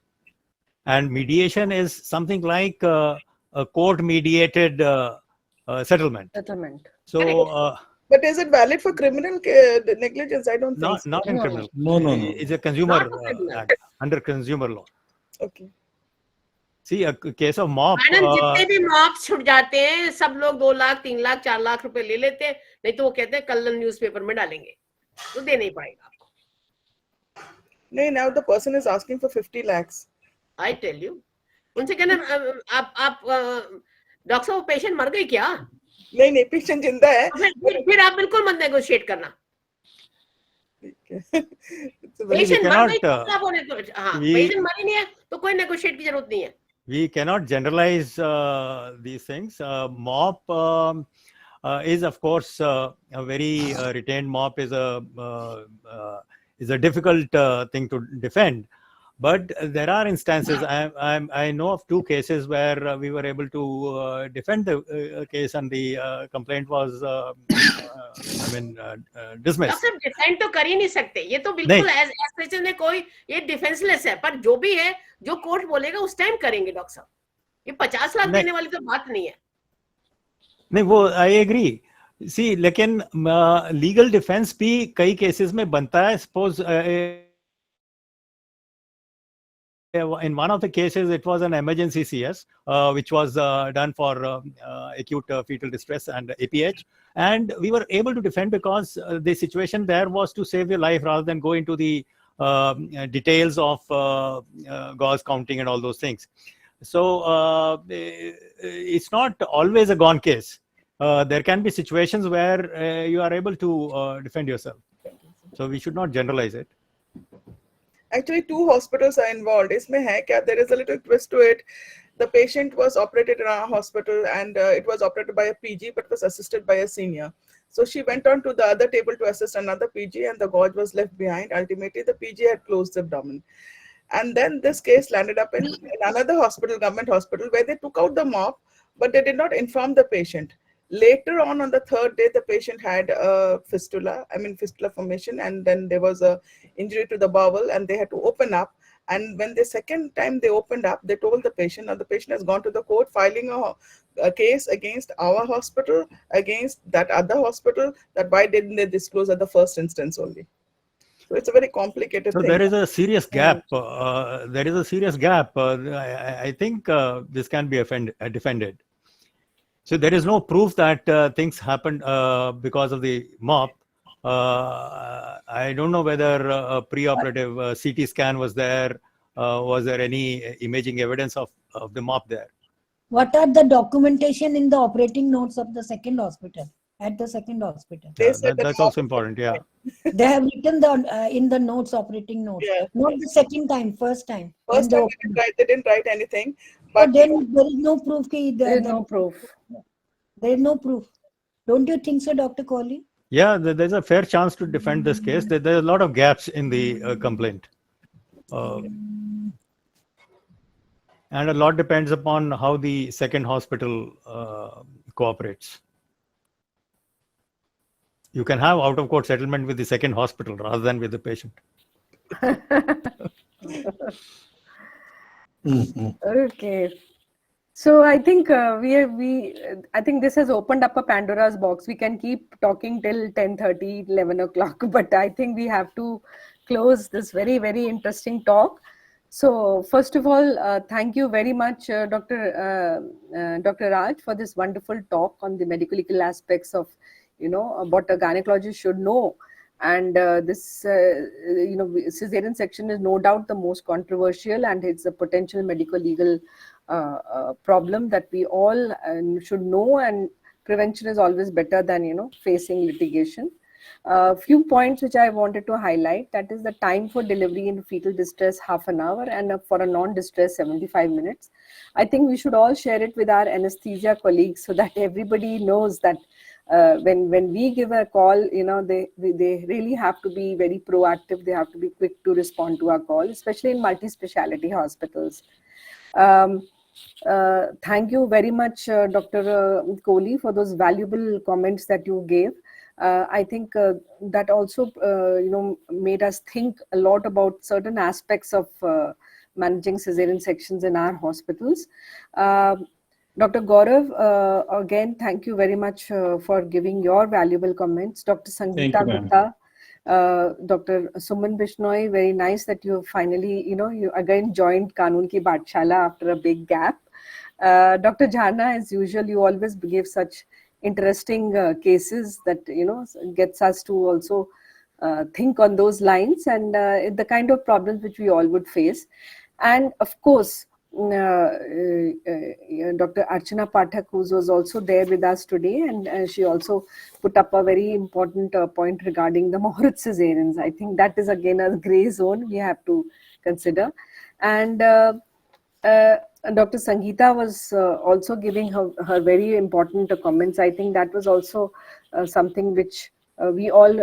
Speaker 3: and mediation is something like a court mediated settlement.
Speaker 2: Settlement.
Speaker 3: So
Speaker 7: But is it valid for criminal negligence? I don't think so.
Speaker 3: not in
Speaker 2: No,
Speaker 3: criminal.
Speaker 4: No, no, no.
Speaker 3: It's a consumer
Speaker 1: Not for criminal.
Speaker 3: act under consumer law.
Speaker 7: Okay.
Speaker 3: See, a case of mop.
Speaker 1: Madam जितने भी mops छुट जाते हैं सब लोग 2 लाख 3 लाख 4 लाख रुपए ले लेते हैं, नहीं तो वो कहते हैं कल न्यूज़पेपर में डालेंगे, तो देना ही पड़ेगा आपको.
Speaker 7: No, now the person is asking for 50 lakhs.
Speaker 1: I tell you, उनसे कहना आप डॉक्टर साहब पेशेंट मर गई क्या?
Speaker 7: नहीं पेशेंट जिंदा है.
Speaker 1: फिर आप बिल्कुल मत नेगोशिएट करना.
Speaker 3: पेशेंट
Speaker 1: मर गई तो आप हाँ, पेशेंट मरी नहीं है तो कोई नेगोशिएट की जरूरत नहीं है.
Speaker 3: We cannot generalize these things. Mop is, of course, a very retained mop is a difficult thing to defend. But there are instances. I know of 2 cases where we were able to defend the case, and the complaint was, dismissed.
Speaker 1: Doctor defend तो कर ही नहीं सकते, ये तो बिल्कुल as ने कोई ये डिफेंसलेस है, पर जो भी है जो कोर्ट बोलेगा उस टाइम करेंगे डॉक्टर साहब. ये 50 लाख देने वाली तो बात नहीं है.
Speaker 3: नहीं, वो आई एग्री. सी, लेकिन लीगल डिफेंस भी कई केसेस में बनता है. Suppose in one of the cases, it was an emergency CS, which was done for acute fetal distress and APH. And we were able to defend because the situation there was to save your life rather than go into the details of gauze counting and all those things. So it's not always a gone case. There can be situations where you are able to defend yourself. So we should not generalize it.
Speaker 7: Actually, 2 hospitals are involved. Isme hai kya? There is a little twist to it. The patient was operated in our hospital, and it was operated by a PG, but was assisted by a senior. So she went on to the other table to assist another PG, and the gauge was left behind. Ultimately, the PG had closed the abdomen. And then this case landed up in another hospital, government hospital, where they took out the mop, but they did not inform the patient. Later on the 3rd day, the patient had a fistula formation, and then there was a injury to the bowel, and they had to open up. And when the second time they opened up, they told the patient, now the patient has gone to the court filing a case against our hospital, against that other hospital, that why didn't they disclose at the first instance only. So it's a very complicated thing.
Speaker 3: There is a serious gap. There is a serious gap. I think this can be defended. So there is no proof that things happened because of the mop. I don't know whether a preoperative CT scan was there. Was there any imaging evidence of the mop there?
Speaker 10: What are the documentation in the operating notes of the second hospital? At the second hospital,
Speaker 3: That's also important. Yeah,
Speaker 10: they have written in the notes, operating notes.
Speaker 7: Yeah.
Speaker 10: Not the second time, first time.
Speaker 7: First time they didn't write anything. But
Speaker 10: then there is no proof.
Speaker 2: There is no proof.
Speaker 10: There is no proof. Don't you think so, Dr. Kohli?
Speaker 3: Yeah, there's a fair chance to defend this case. There are a lot of gaps in the complaint. And a lot depends upon how the second hospital cooperates. You can have out-of-court settlement with the second hospital rather than with the patient.
Speaker 2: Okay. So I think I think this has opened up a Pandora's box. We can keep talking till 10:30, 11 o'clock, but I think we have to close this very, very interesting talk. So first of all, thank you very much, Dr. Raj, for this wonderful talk on the medical legal aspects of, what a gynecologist should know. And this, cesarean section is no doubt the most controversial, and it's a potential medical legal problem that we all should know, and prevention is always better than, facing litigation. A few points which I wanted to highlight, that is the time for delivery in fetal distress, half an hour, and for a non-distress, 75 minutes. I think we should all share it with our anesthesia colleagues so that everybody knows that when we give a call, they really have to be very proactive. They have to be quick to respond to our call, especially in multi-speciality hospitals. Thank you very much, Dr. Kohli, for those valuable comments that you gave. I think that also, made us think a lot about certain aspects of managing cesarean sections in our hospitals. Dr. Gaurav, again, thank you very much for giving your valuable comments. Dr.
Speaker 4: Thank
Speaker 2: Sangeeta
Speaker 4: you, ma'am.
Speaker 2: Gupta, Dr. Suman Bishnoi, very nice that you finally, you again joined Kanun Ki Batshala after a big gap. Dr. Jharna, as usual, you always give such interesting cases that, gets us to also think on those lines and the kind of problems which we all would face. And of course, Dr. Archana Pathak, who was also there with us today, and she also put up a very important point regarding the Muhurat cesareans. I think that is again a gray zone we have to consider. And Dr. Sangeeta was also giving her very important comments. I think that was also something which we all,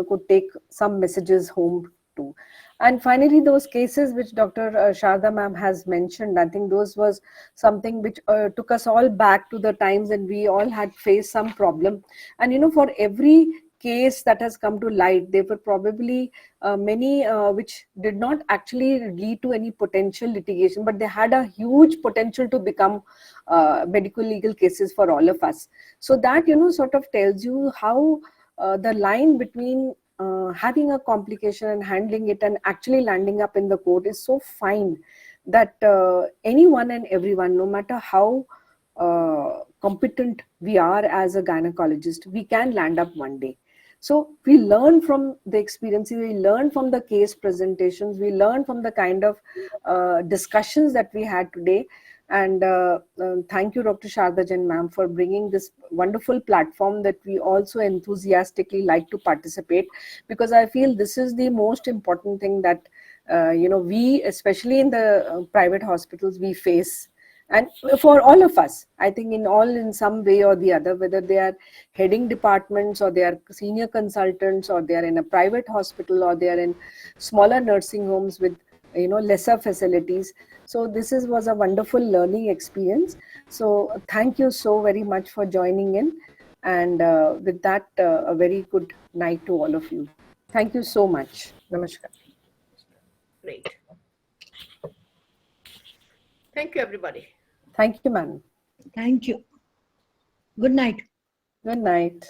Speaker 2: could take some messages home to. And finally, those cases which Dr. Sharda ma'am has mentioned, I think those was something which took us all back to the times when we all had faced some problem. And, for every case that has come to light, there were probably many which did not actually lead to any potential litigation, but they had a huge potential to become medical legal cases for all of us. So that, sort of tells you how the line between having a complication and handling it and actually landing up in the court is so fine that anyone and everyone, no matter how competent we are as a gynecologist, we can land up one day. So we learn from the experiences, we learn from the case presentations, we learn from the kind of discussions that we had today. And thank you, Dr. Sharda Jain ma'am, for bringing this wonderful platform that we also enthusiastically like to participate, because I feel this is the most important thing that, we, especially in the private hospitals, we face. And for all of us, I think in some way or the other, whether they are heading departments or they are senior consultants or they are in a private hospital or they are in smaller nursing homes with, lesser facilities. So this was a wonderful learning experience. So thank you so very much for joining in. And with that, a very good night to all of you. Thank you so much. Namaskar.
Speaker 1: Great. Thank you, everybody.
Speaker 2: Thank you, ma'am.
Speaker 10: Thank you. Good night.
Speaker 2: Good night.